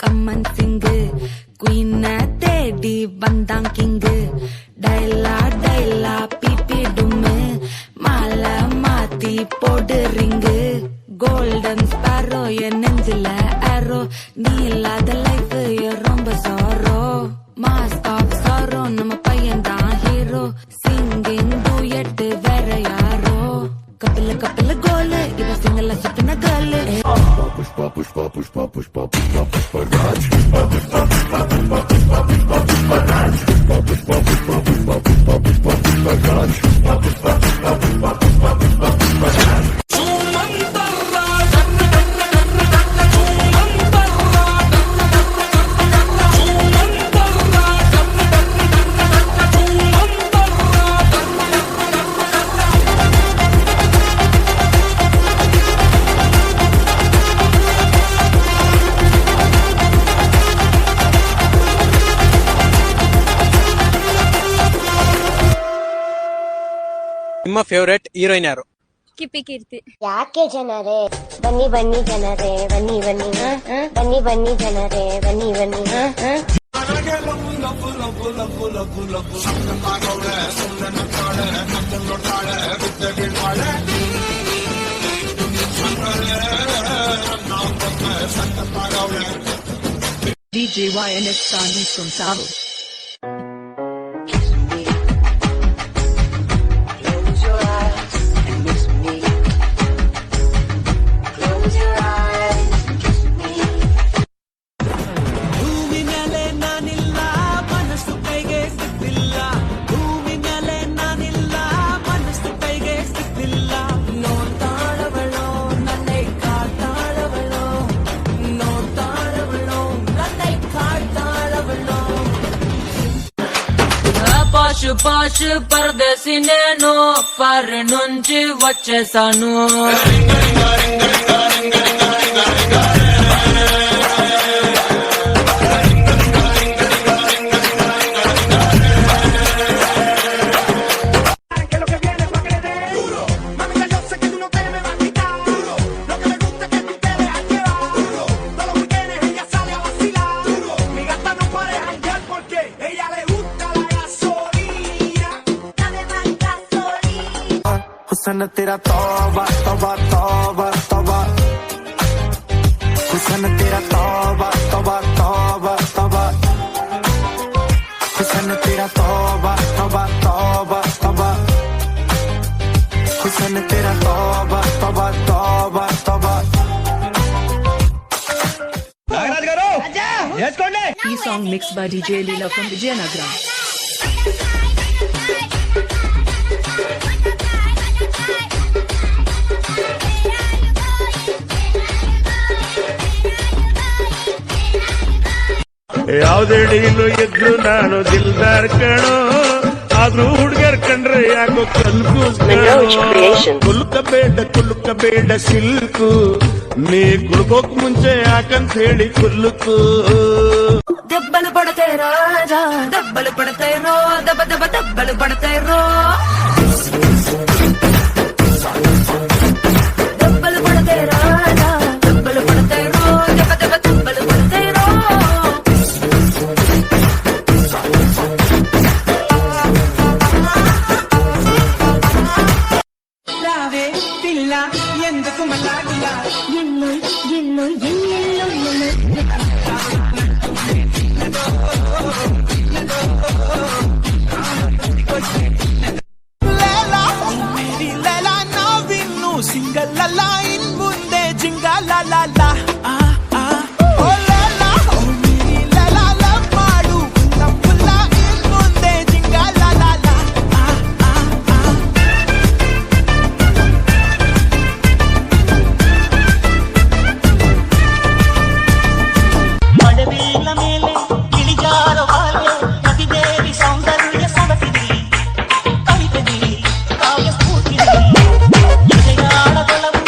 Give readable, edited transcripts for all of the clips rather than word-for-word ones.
கம்மன் சிங்கு குயின தேடி வந்தான் king டைலா டைலா BP டும்மு மாலை மாத்தி போடு ரிங்கு கோல்டன் ஸ்பாரோ என் நெஞ்சில ஆரோ நீ இல்லாத லைஃப் ரொம்ப சாரோ மாஸ்க் ஆஃப் சாரோ நம்ம பையன் தான் ஹீரோ சிங்கிங் டூயட் வேற யாரோ கப்பில கப்பில கோலு இவ சிங்கல சுத்தின கேர்ளு पुष्पा पुष्पा पुष्पा पुष्पा पुष्पा पुष्पा राज पुष्पा पुष्पा पुष्पा पुष्पा पुष्पा पुष्पा पुष्पा राज पुष्पा पुष्पा पुष्पा पुष्पा पुष्पा पुष्पा पुष्पा राज पुष्पा पुष्पा पुष्पा पुष्पा पुष्पा पुष्पा पुष्पा राज ನಿಮ್ಮ ಫೇವರೇಟ್ ಹೀರೋಯಿನ್ ಯಾರು? ಕಿಪ್ಪಿ ಕೀರ್ತಿ. ಯಾಕೆ ಜನರೇ ಬನ್ನಿ ಬನ್ನಿ ಜನರೇ ಬನ್ನಿ ಬನ್ನಿ ಬನ್ನಿ ಬನ್ನಿ ಜನರೇ ಬನ್ನಿ ಬನ್ನಿ DJ YNS Sandeep from Savo. పాష్ పరదేశి నేను పర్ నుంచి వచ్చేసాను हुसन तेरा तौबा तौबा तौबा तौबा हुसन तेरा तौबा तौबा तौबा तौबा हुसन तेरा तौबा तौबा तौबा तौबा हुसन तेरा तौबा तौबा तौबा तौबा నాగరాజు గారు చేసుకోండి. E song mixed by DJ Leela from Vijayanagaram. ಯಾವುದೇ ಡೀಲು ಎದ್ರು ನಾನು ದಿಲ್ದಾರ್ ಕಣೋ ಆದ್ರೂ ಹುಡುಗರ್ ಕಂಡ್ರೆ ಯಾಕೋ ಕುಲ್ಕಬೇಡ ಸಿಲ್ಕು ನೀ ಕುಳ್ಕೋಕ್ ಮುಂಚೆ ಯಾಕಂತ ಹೇಳಿ ಕುಲ್ಲುಕು దెబ్బలు పడతాయి రాజా దెబ్బలు పడతాయి రో దెబ్బ దెబ్బ దెబ్బలు పడతాయి రో దెబ్బలు పడతాయి రాజా దెబ్బలు పడతాయి రో దెబ్బ దెబ్బ దెబ్బలు పడతాయి రో రావే పిల్ల ఎందుకు మలాగులా ఎల్లో ఎల్లో ఎల్లో lela navinnu single la in munde jinga la la la oh lela oh miri lela la maadu napulla in munde jinga la la la ಮಡವಿನ ಮೇಲೆ ಇಳಿಜಾರೋ ಬಾಲ್ಯ ನದಿದೇವಿ ಸೌಂದರ್ಯ ಸವತಿರಿ ಕವಿತೆದಿ ಕಾವ್ಯ ಸ್ಫೂರ್ತಿ ಎದೆಯಾಡದೊಳವು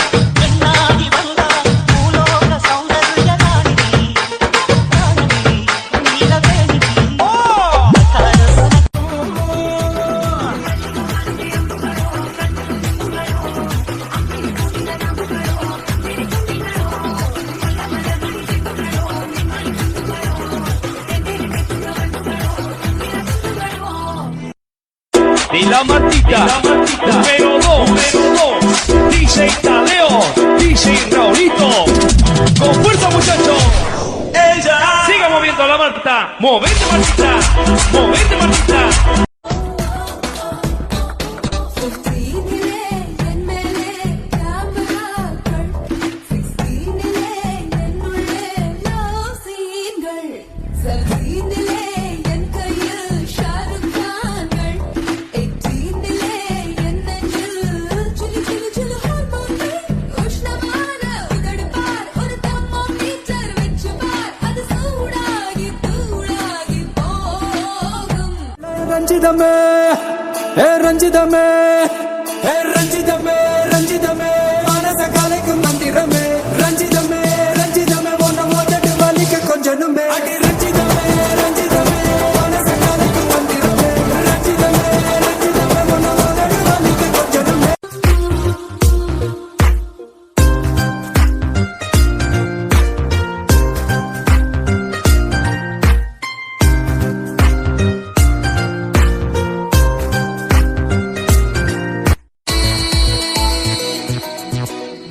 matita, número 2, DJ Tadeo, DJ Raulito. Con fuerza, muchachos. Ella. Siga moviendo la matita. Movete, matita. Movete, matita. ரஞ்சிதமே ஏ ரஞ்சிதமே ஏ ரஞ்சிதமே ரஞ்சிதமே மனச கலைக்கும் மந்திரமே ரஞ்சிதமே ரஞ்சிதமே ஒன்ன மோதட்டு வலிக்க கொஞ்சனுமே அடி ரஞ்சிதமே ரஞ்சிதமே மனச கலைக்கும் மந்திரமே ரஞ்சிதமே ரஞ்சிதமே ஒன்ன மோதட்டு வலிக்க கொஞ்சனுமே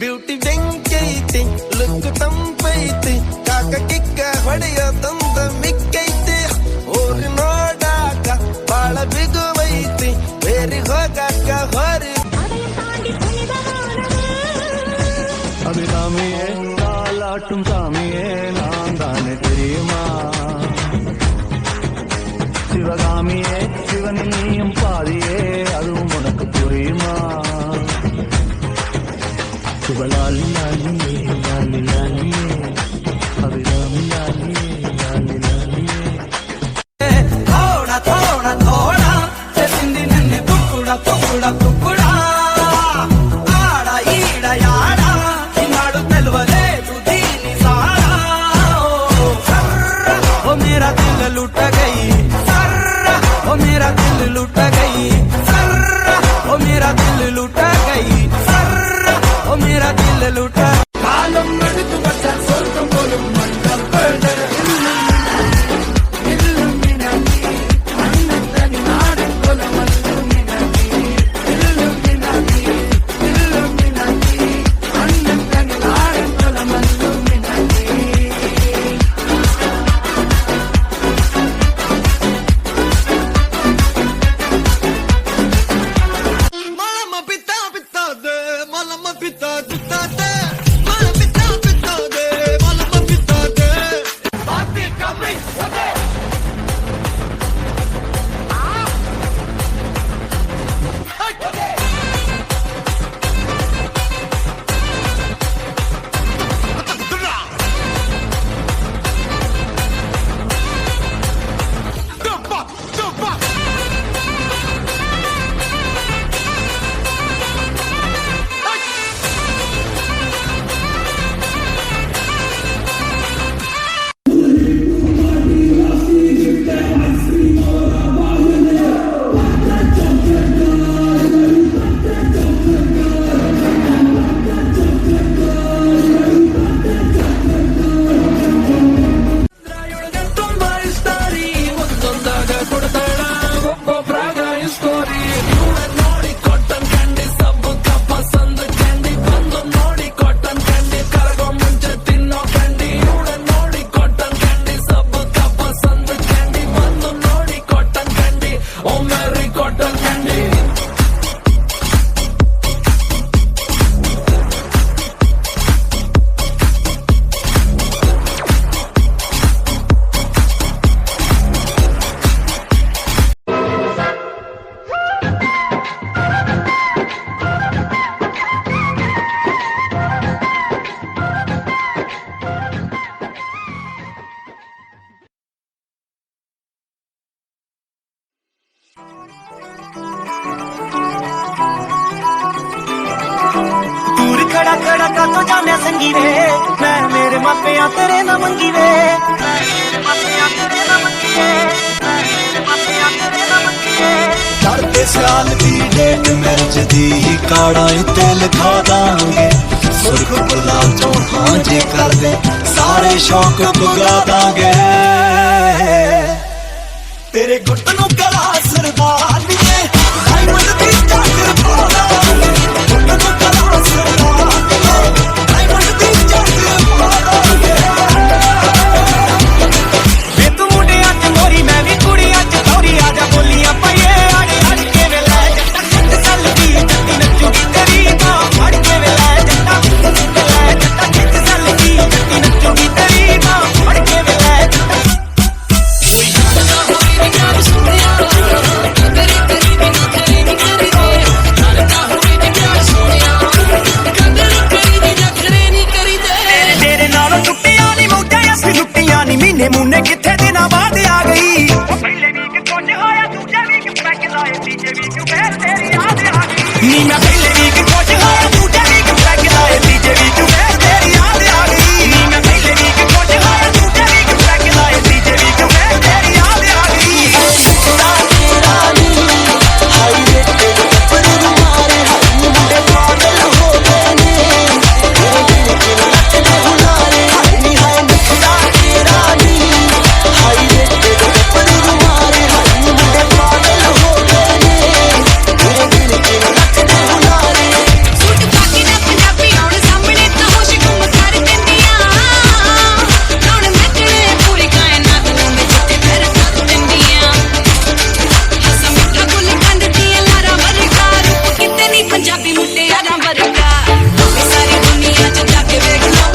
ಬ್ಯೂಟಿ ಬೆಂಕೈತಿ ಲುಕ್ ತಂಪೈತಿ ಕಾಕ ಕಿಕ್ಕ ಹೊಡೆಯೋ ತಂದ ಮಿಕ್ಕೈತಿ ಊರಿ ನೋಡಾಕ ಬಾಳ ಬಿಗುವೈತಿ ಬೇರೆ ಹೋಗಾಕ ಹೊರಿ அபிராமியே தாலாட்டும் சாமியே நான் தானே தெரியுமா சிவகாமியே சிவனில் நீயும் பாதியே அதுவும் உனக்கு புரியுமா சுபலாலி லாலியே லாலி லாலியே அபிராமி லாலியே லாலி லாலியே थोड़ा थोड़ा थोड़ा चलिंदी नन्ने टुकुड़ा टुकुड़ा टुकुड़ा आड़ा ईड़ा याड़ा इनाडु तेलवले तुदीनी साड़ा ओ मेरा दिल लुट गई सर्रा ओ मेरा दिल लुट गई सर्रा ओ मेरा दिल लुट गई सर्रा ओ मेरा दिल लुट कालम नडुतु बच्चा सोर्गम पोलुम मंडल पेड़ Malama pitta pitta de, malama pitta pitta de, malama pitta pitta de, malama pitta de. Party coming, okay. Okay. Dump up, dump up. दूर खड़ा खड़ा का तो जाने संगी वे मैं मेरे मापिया तेरे ना मंगी वे मैं मेरे मापिया तेरे ना मंगी वे मैं मेरे मापिया तेरे ना मंगी वे चढ़ते साल दी डेट मिर्च दी काड़ा तेल खा दांगे सुर्ख गुलाब चो हाँ जे कर दे सारे शौक बुगा दांगे तेरे गुट नू गला सरदार ने ਨੀ ਮੈਂ ਪਹਿਲੇ ਵੀਕ ਖੁਸ਼ ਹੋਇਆ ਦੂਜੇ ਵੀਕ ਪੈਗ ਲਾਏ ਤੀਜੇ ਵੀਕ ਫੇਰ ਤੇਰੀ ਯਾਦ ਆ ਗਈ ਨੀ ਮੈਂ ਪਹਿਲੇ ਵੀਕ ਖੁਸ਼ ਹੋਇਆ ਦੂਜੇ ਵੀਕ ਪੈਗ ਲਾਏ ਤੀਜੇ ਵੀਕ ਫੇਰ ਤੇਰੀ ਯਾਦ ਆ ਗਈ ਤੇਰਾ ਨੀ ਹਾਈ ਵੇ ਤੇਰੇ ਪਰ ਮਾਰੇ ਹਾਈ ਮੁੰਡੇ ਪਾਗਲ ਹੋ ਗਏ ਨੇ ਤੇਰੇ ਦਿਲ ਤੇ ਨੱਚਦੇ ਹੁਲਾਰੇ ਹਾਈ ਨੀ ਹਾਏ ਨੱਚਦਾ ਤੇਰਾ ਨੀ ਹਾਈ ਵੇ ਤੇਰੇ ਪਰ ਮਾਰੇ ਹਾਈ ਮੁੰਡੇ ਪਾਗਲ ਹੋ ਗਏ ਨੇ ਤੇਰੇ ਦਿਲ ਤੇ ਨੱਚਦੇ ਹੁਲਾਰੇ ਸੂਟ ਪਾ ਕੇ ਨਾ ਪੰਜਾਬੀ ਆਉਣ ਸਾਹਮਣੇ ਤਾਂ ਹੋਸ਼ ਗੁੰਮ ਕਰ ਦਿੰਦੀਆਂ ਕੌਣ ਨੱਚਣੇ ਪੂਰੀ ਕਾਇਨਾਤ ਨੂੰ ਮੈਂ ਜਿੱਤੇ ਫਿਰ ਸਾਥ ਦਿੰਦੀਆਂ ਹੱਸ ਮਿੱਠਾ ਗੁੱਲ ਕੰਦ ਦੀਆਂ ਲਾਰਾ ਵਰਗਾ ਰੂਪ ਕਿਤੇ ਨਹੀਂ ਪੰਜਾਬੀ ਮੁਟਿਆਰਾਂ ਵਰਗਾ ਭਾਵੇਂ ਸਾਰੀ ਦੁਨੀਆ 'ਚ ਜਾ ਕੇ ਵੇਖ ਲਓ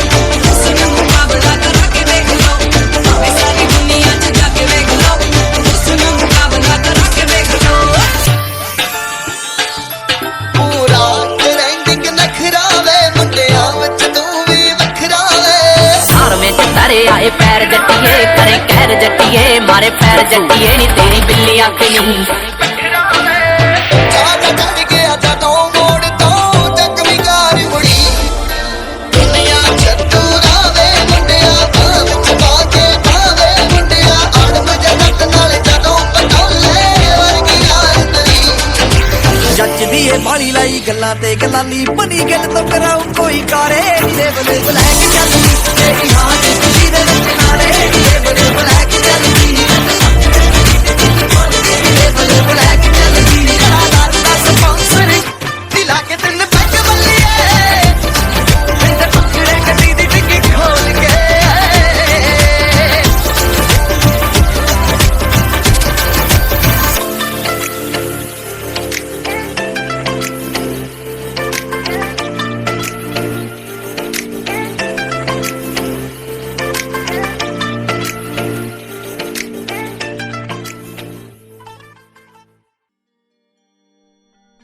ਉਸ ਨੂੰ ਮੁਕਾਬਲਾ ਕਰਾ ਕੇ ਵੇਖ ਲਓ ਭਾਵੇਂ ਸਾਰੀ ਦੁਨੀਆ 'ਚ ਜਾ ਕੇ ਵੇਖ ਲਓ ਉਸ ਨੂੰ ਮੁਕਾਬਲਾ ਕਰਾ ਕੇ ਵੇਖ ਲਓ ਪੂਰਾ ਟ੍ਰੈਂਡਿੰਗ ਨਖਰਾਵੇ ਮੁੰਡਿਆਂ ਵਿੱਚ ਤੂੰ ਵੀ ਵੱਖਰਾਵੇ ਸਾਰ ਵਿੱਚ ਤਾਰੇ ਆਏ ਪੈਰ ਜੱਟੀਏ ਕਰੇ ਕਹਿਰ ਜੱਟੀਏ ਮਾਰੇ ਪੈਰ ਜੱਟੀਏ ਨੀ ਤੇਰੀ ਬਿੱਲੀ ਅੱਖ ਨਹੀਂ ਚਾਹ ਚੜ ਗਿਆ ਜਦੋਂ ਮੋੜ ਤੋਂ ਚੱਕਵੀਂ ਕਾਰ ਮੁੜੀ ਦੁਨੀਆ ਛੱਡੂ ਰਾਵੇ ਮੁੰਡਿਆਂ ਬਾਹ ਵਿੱਚ ਪਾ ਕੇ ਖਾਵੇ ਮੁੰਡਿਆਂ ਅੜਬ ਜੱਟ ਨਾਲ ਜਦੋਂ ਪਟੋਲੇ ਵਰਗੀ ਯਾਰ ਤੇਰੀ ਜੱਜਦੀ ਏ ਬਾਲੀ ਲਾਈ ਗੱਲਾਂ ਤੇ ਗੱਲਾਂਲੀ ਬਣੀ ਗੱਲ ਤੋਂ ਕਰਾਉ ਕੋਈ ਕਾਰੇ ਨੀਰੇ ਬਲੇ ਬਲੈਕ ਚੱਲਦੀ ਤੇਰੀ ਹਾਂ ਤੇ ਖੁਸ਼ੀ ਦੇ ਵਿੱਚ ਨਾਲੇ ਨੀਰੇ ਬਲੇ ਬਲੈਕ ਚੱਲਦੀ ਨੀਰੇ ਬਲੇ ਬਲੈਕ ਚੱਲਦੀ ਰਾਤ ਦਾ ਸਪਾਂਸਰ ਦਿਲਾ ਕੇ ਦਿਲ ਪੈਕ ਬੱਲੀਏ ਤੇ ਟੁਕੜੇ ਕੱਢੀ ਦੀ ਟਿੱਕੀ ਖੋਲ ਕੇ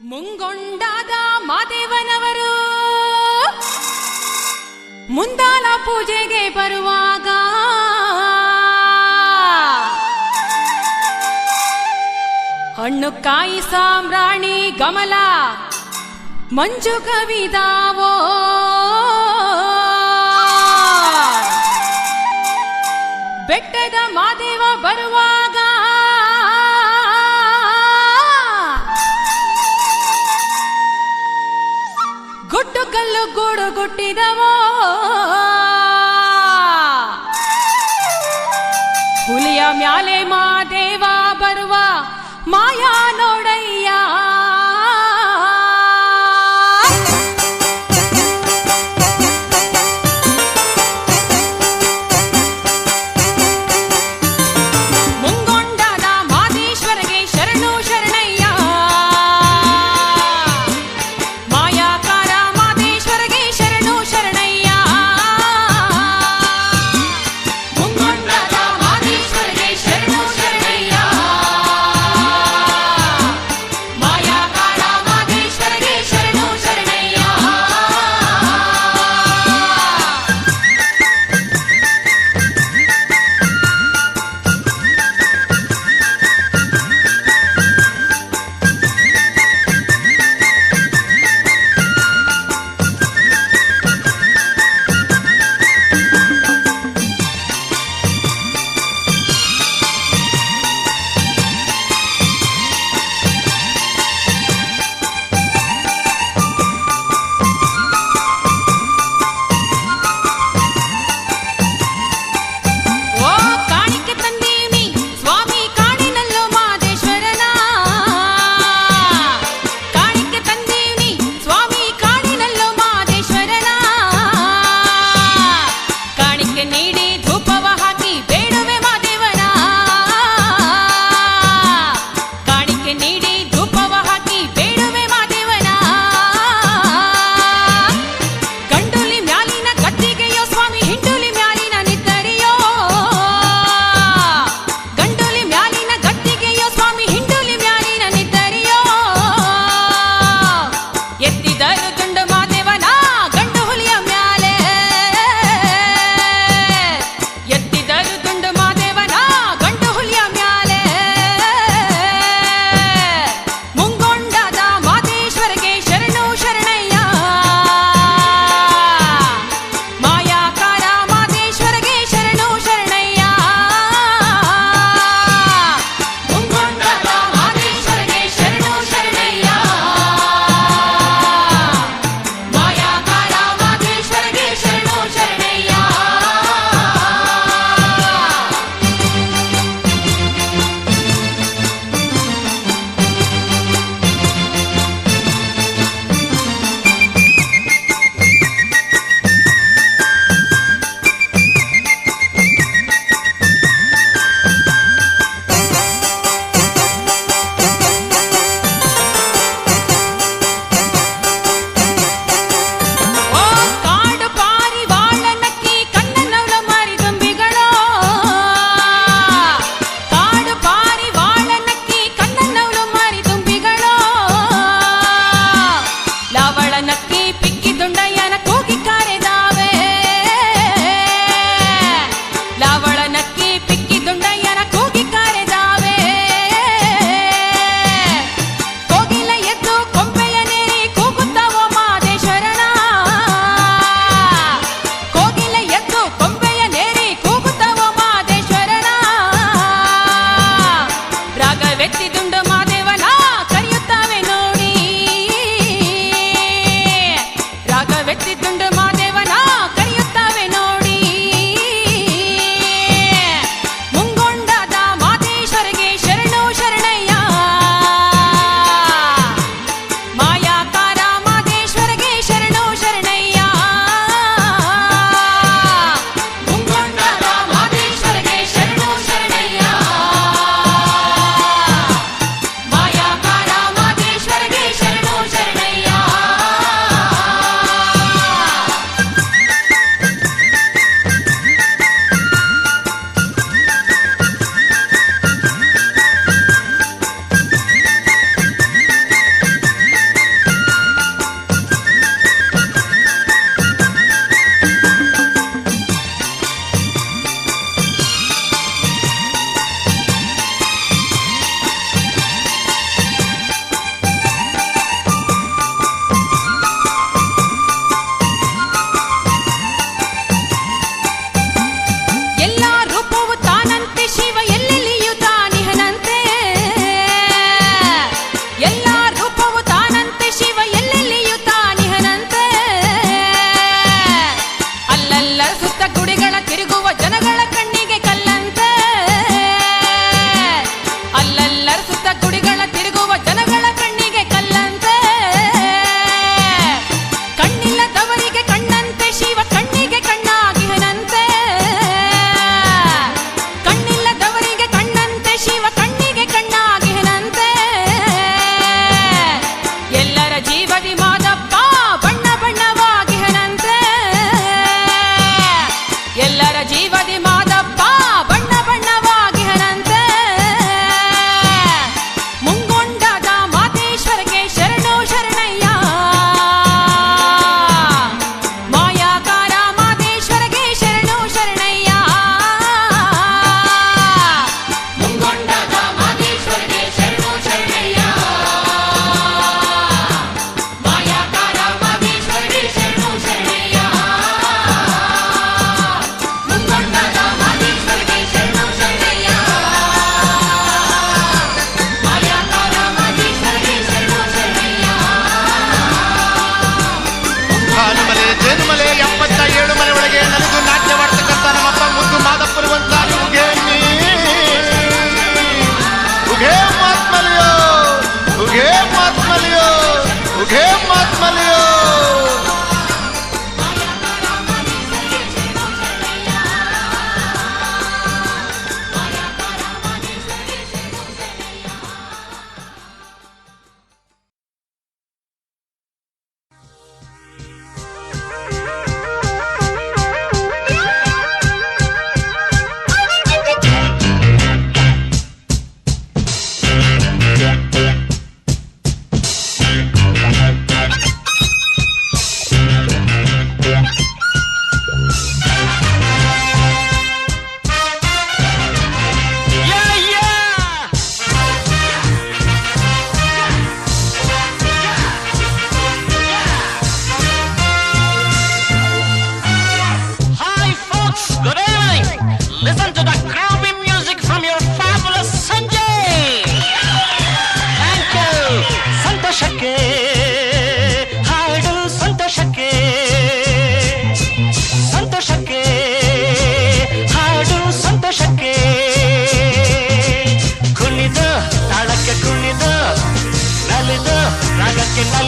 ಮುಂಗೊಂಡಾದ ಮಾದೇವನವರು ಮುಂದಾಲ ಪೂಜೆಗೆ ಬರುವಾಗ ಹಣ್ಣು ಕಾಯಿ ಸಾಮ್ರಾಣಿ ಗಮಲ ಮಂಜು ಕವಿದಾವೋ ಬೆಟ್ಟದ ಮಾದೇವ ಬರುವಾಗ ಗುಡ್ಡು ಕಲ್ಲು ಗೂಡು ಗುಟ್ಟಿದವೋ ಹುಲಿಯ ಮ್ಯಾಲೆ ಮಾದೇವ ಬರುವ ಮಾಯಾ ನೋಡಯ್ಯ ಮುಂಗೊಂಡಾದ ಮಾದೇಶ್ವರಗೆ ಶರಣು ಶರಣಯ್ಯ ಮಾಯಾಕಾರ ಮಾದೇಶ್ವರಗೆ ಶರಣು ಶರಣಯ್ಯ ಮುಂಗೊಂಡಾದ ಮಾದೇಶ್ವರಗೆ ಶರಣು ಶರಣಯ್ಯ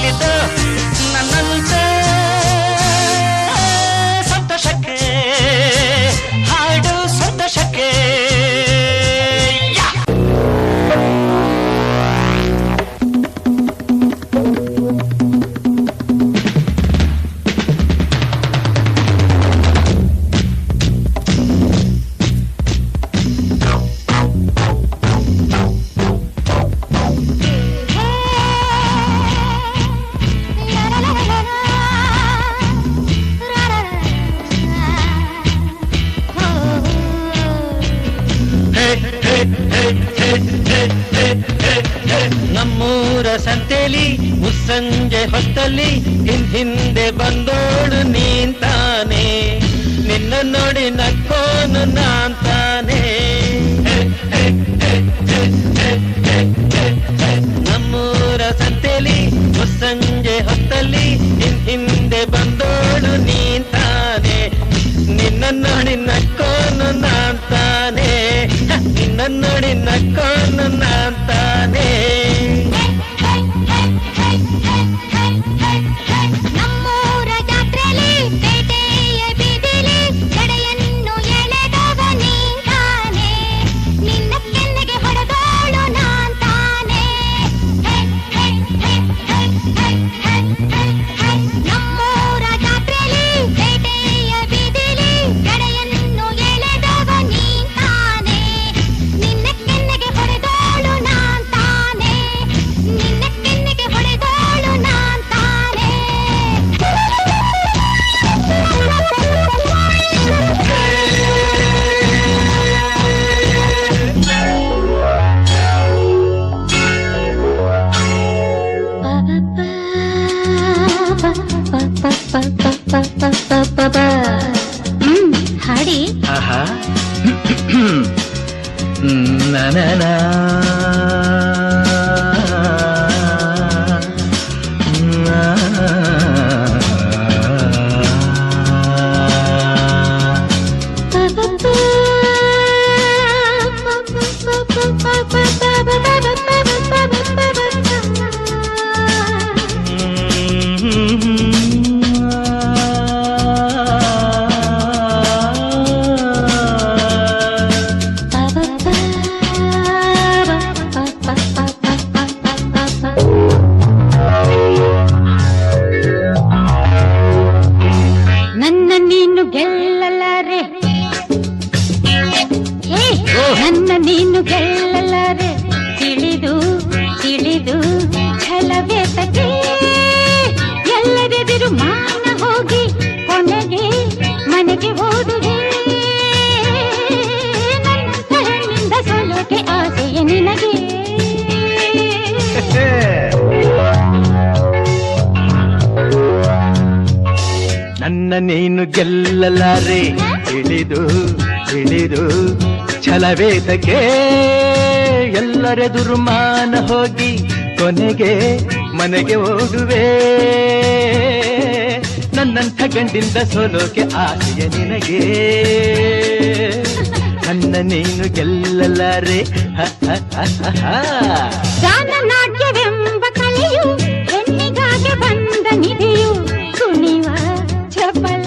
ಹಾಕಿದ್ದು ನನ್ನಂತೆ ಸಂತೋಷಕ್ಕೆ ಹಾಡು ಸಂತೋಷಕ್ಕೆ ನಮ್ಮೂರ ಸಂತೆಲಿ ಮುಸ್ಸಂಜೆ ಹೊತ್ತಲ್ಲಿ ಹಿಂದೆ ಬಂದೋಳು ನೀಂತಾನೆ ನಿನ್ನ ನೋಡಿ ನಕ್ಕೋನು ನಾಂತಾನೆ ನಮ್ಮೂರ ಸಂತೆಲಿ ಮುಸ್ಸಂಜೆ ಹೊತ್ತಲ್ಲಿ ಹಿಂದೆ ಬಂದೋಳು ನೀಂತಾನೆ ನಿನ್ನ ನೋಡಿ ನಕ್ಕೋನು ನಾಂತಾನೆ ನಿನ್ನ ನೋಡಿ ನಕ್ಕೋನು ನಾಂತಾನೆ ನಮ್ಮೂರ ಜಾತ್ರೆಲಿ ಪೇಟೆಯ ಬೀದಿಲಿ ಕಡೆಯನ್ನು ಎಳೆದವ ನೀಂತಾನೆ ನಿನ್ನ ಕೆನ್ನೆಗೆ ಹೊಡೆದೋಳು ನಾಂತಾನೆ ನಮ್ಮೂರ ಜಾತ್ರೆಲಿ ಪೇಟೆಯ ಬೀದಿಲಿ ಕಡೆಯನ್ನು ಎಳೆದವ ನೀಂತಾನೆ ನಿನ್ನ ಕೆನ್ನೆಗೆ ಹೊಡೆದೋಳು ನಾಂತಾನೆ ನಿನ್ನ ಕೆನ್ನೆಗೆ ಹೊಡೆದೋಳು ನಾಂತಾನೆ ಹಾಡಿ ಆಹಾ ನನ ನನ್ನ ನೀನು ಗೆಲ್ಲಲಾರೆ ನನ್ನ ನೀನು ಗೆಲ್ಲಲಾರೆ ತಿಳಿದು ತಿಳಿದು ಛಲವೇ ತಗೆ ಎಲ್ಲರೆದುರು ಮಾನ ಹೋಗಿ ಕೊನೆಗೆ ಮನೆಗೆ ಓಡುವೆ ನನ್ನ ಹೆಣ್ಣಿಂದ ಸೋಲೋಕೆ ಆಸೆಯ ನಿನಗೆ ನನ್ನ ನೀನು ಗೆಲ್ಲಲಾರೆ ತಿಳಿದು ತಿಳಿದು ಛಲವೇದಕ್ಕೆ ಎಲ್ಲರೆದುರು ಮಾನ ಹೋಗಿ ಕೊನೆಗೆ ಮನೆಗೆ ಓಡುವೆ ನನ್ನಂಥ ಗಂಡಿಂದ ಸೋಲೋಕೆ ಆಸೆಯ ನಿನಗೆ ನನ್ನ ನೀನು ಗೆಲ್ಲಲಾರೆ ಗಾನ ನಾಟ್ಯವೆಂಬ ಕಲೆಯು ಹೆಣ್ಣಿಗಾಗಿ ಬಂದ ನಿಧಿಯು ಕುಣಿವ ಚಪಲ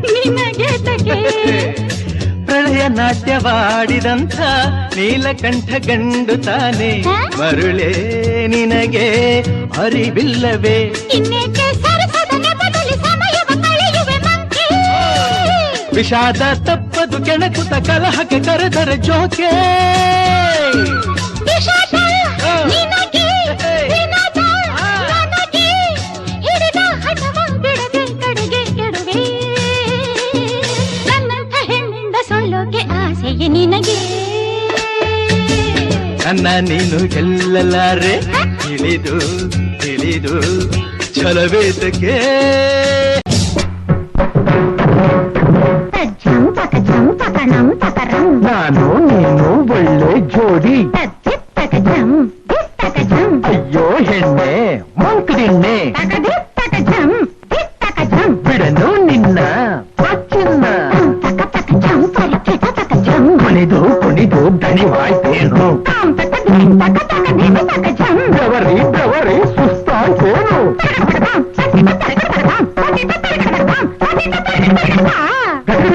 ನಿನಗೆ ತಗೆ ಪ್ರಳಯ ನಾಟ್ಯವಾಡಿದಂಥ ನೀಲಕಂಠ ಗಂಡು ತಾನೆ ಮರುಳೇ ನಿನಗೆ ಅರಿವಿಲ್ಲವೇ ಇನ್ನೇಕೆ ಸರಸದ ನೆಪದಲ್ಲಿ ಸಮಯವ ಕಳೆಯುವೆ ಮಂಕೆ ವಿಷಾದ ತಪ್ಪದು ಕೆಣಕುತ ಕಲಹಕ್ಕೆ ಕರೆದರೆ ಜೋಕೆ ವಿಷಾದ ನಿನಗೆ ವಿನೋದ ನನಗೆ ಹಿಡಿದ ಹಠವ ಬಿಡದೆ ಕಡೆಗೆ ಕೆಡುವೆ ನನ್ನಂಥ ಹೆಣ್ಣಿಂದ ಸೋಲೋಕೆ ಆಸೆಯೇ ನಿನಗೆ ನನ್ನ ನೀನು ಗೆಲ್ಲಲಾರೆ ತಿಳಿದು ತಿಳಿದು ಛಲವೇದಕ್ಕೆ ನಾನು ನೀನು ಒಳ್ಳೆ ಜೋಡಿ ಅಯ್ಯೋ ಹೆಣ್ಣೆ ಮಂಕದಿಣ್ಣೆ ಬಿಡನು ನಿನ್ನ ಚಿನ್ನ ಕುಣಿದು ಕುಣಿದು ದಣಿವಾಯ್ತೇನು ಬೆವರಿ ಬೆವರಿ ಸುಸ್ತಾಯ್ತೇನು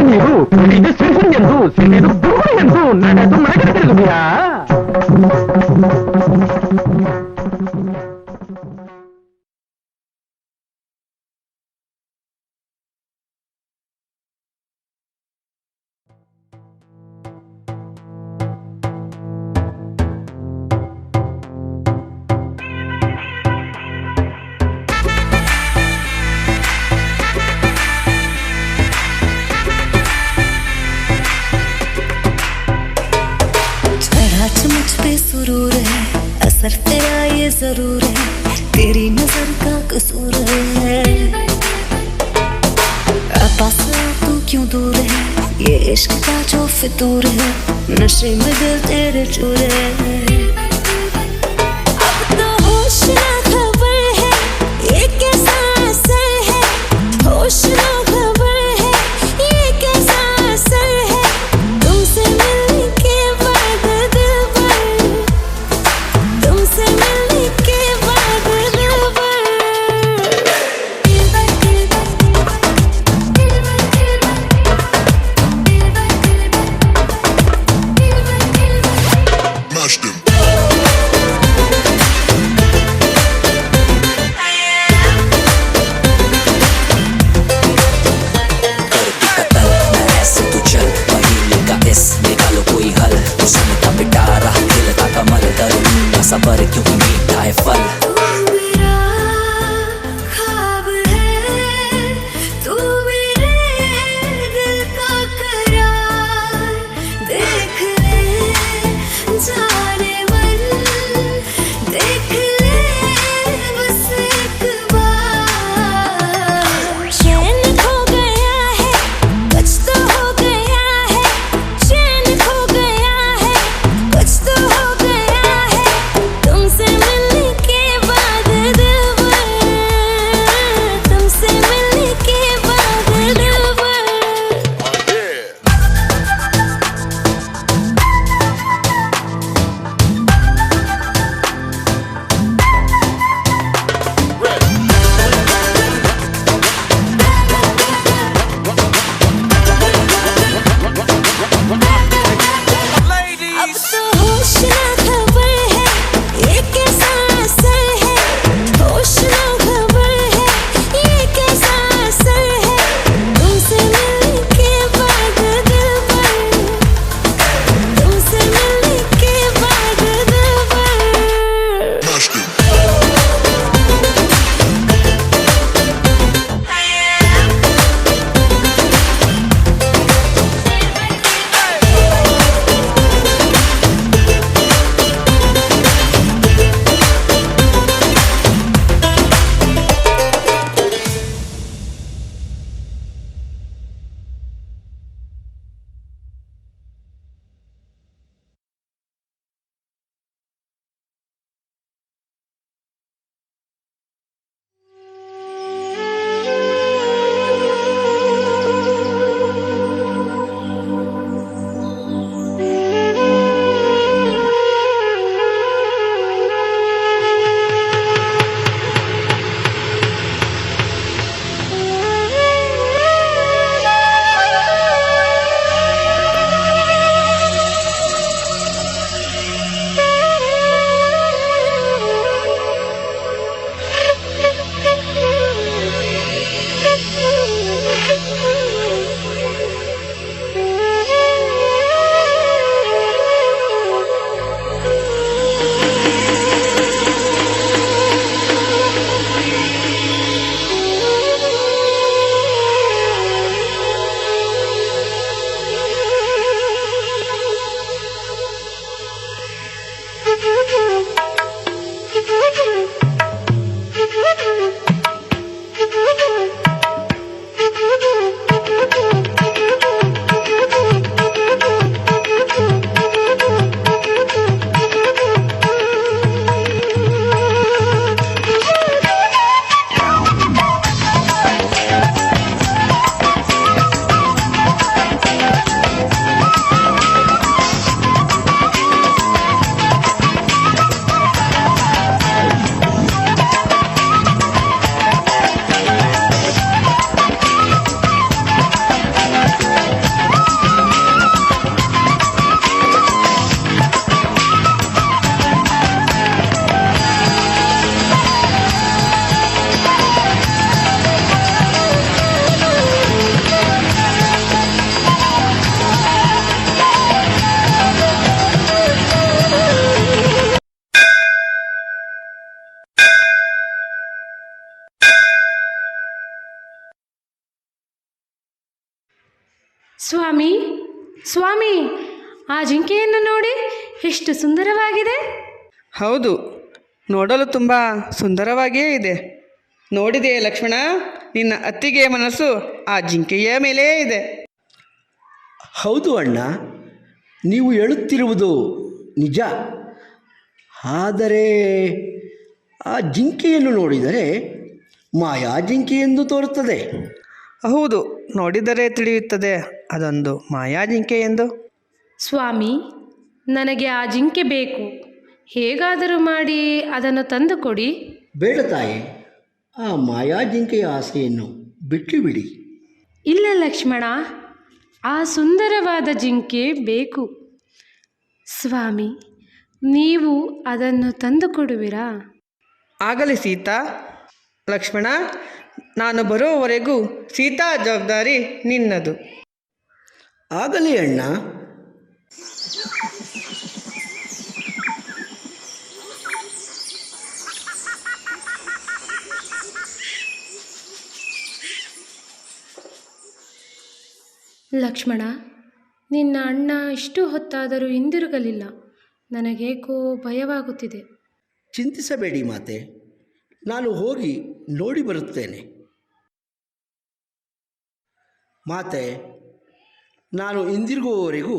ನೀರು ಇದು ಸಿಂಹು ಎಂದು ಸಿರಿದು ಗುರು ಎಂದು ನಡೆದು ಮನೆಗೆ ತಿರುಗುವಿಯಾ मुझ पे सुरूर है असर तेरा ये जरूर है तेरी नजर का कसूर है पास तू क्यों दूर है ये इश्क का जो फितूर है नशे में दिल तेरे चूर है अब तो होश ना खबर है ये कैसा असर है होश ना खबर है ये कैसा असर है तुमसे मिलने के बाद तुमसे मिलने के बाद ಸ್ವಾಮಿ ಸ್ವಾಮಿ, ಆ ಜಿಂಕೆಯನ್ನು ನೋಡಿ ಎಷ್ಟು ಸುಂದರವಾಗಿದೆ. ಹೌದು, ನೋಡಲು ತುಂಬ ಸುಂದರವಾಗಿಯೇ ಇದೆ. ನೋಡಿದೆಯೇ ಲಕ್ಷ್ಮಣ, ನಿನ್ನ ಅತ್ತಿಗೆಯ ಮನಸ್ಸು ಆ ಜಿಂಕೆಯ ಮೇಲೇ ಇದೆ. ಹೌದು ಅಣ್ಣ, ನೀವು ಹೇಳುತ್ತಿರುವುದು ನಿಜ. ಆದರೆ ಆ ಜಿಂಕೆಯನ್ನು ನೋಡಿದರೆ ಮಾಯಾ ಜಿಂಕೆ ಎಂದು ತೋರುತ್ತದೆ. ಹೌದು, ನೋಡಿದರೆ ತಿಳಿಯುತ್ತದೆ ಅದೊಂದು ಮಾಯಾ ಜಿಂಕೆ ಎಂದು. ಸ್ವಾಮಿ, ನನಗೆ ಆ ಜಿಂಕೆ ಬೇಕು. ಹೇಗಾದರೂ ಮಾಡಿ ಅದನ್ನು ತಂದು ಕೊಡಿ. ಬೇಡ ತಾಯಿ, ಆ ಮಾಯಾ ಜಿಂಕೆಯ ಆಸೆಯನ್ನು ಬಿಟ್ಟು ಬಿಡಿ. ಇಲ್ಲ ಲಕ್ಷ್ಮಣ, ಆ ಸುಂದರವಾದ ಜಿಂಕೆ ಬೇಕು. ಸ್ವಾಮಿ, ನೀವು ಅದನ್ನು ತಂದು ಕೊಡುವಿರಾ? ಆಗಲಿ ಸೀತಾ. ಲಕ್ಷ್ಮಣ, ನಾನು ಬರುವವರೆಗೂ ಸೀತಾ ಜವಾಬ್ದಾರಿ ನಿನ್ನದು. ಆಗಲಿ ಅಣ್ಣ. ಲಕ್ಷ್ಮಣ, ನಿನ್ನ ಅಣ್ಣ ಇಷ್ಟು ಹೊತ್ತಾದರೂ ಹಿಂದಿರುಗಲಿಲ್ಲ. ನನಗೇಕೋ ಭಯವಾಗುತ್ತಿದೆ. ಚಿಂತಿಸಬೇಡಿ ಮಾತೆ, ನಾನು ಹೋಗಿ ನೋಡಿ ಬರುತ್ತೇನೆ. ಮಾತೆ, ನಾನು ಹಿಂದಿರುಗುವವರೆಗೂ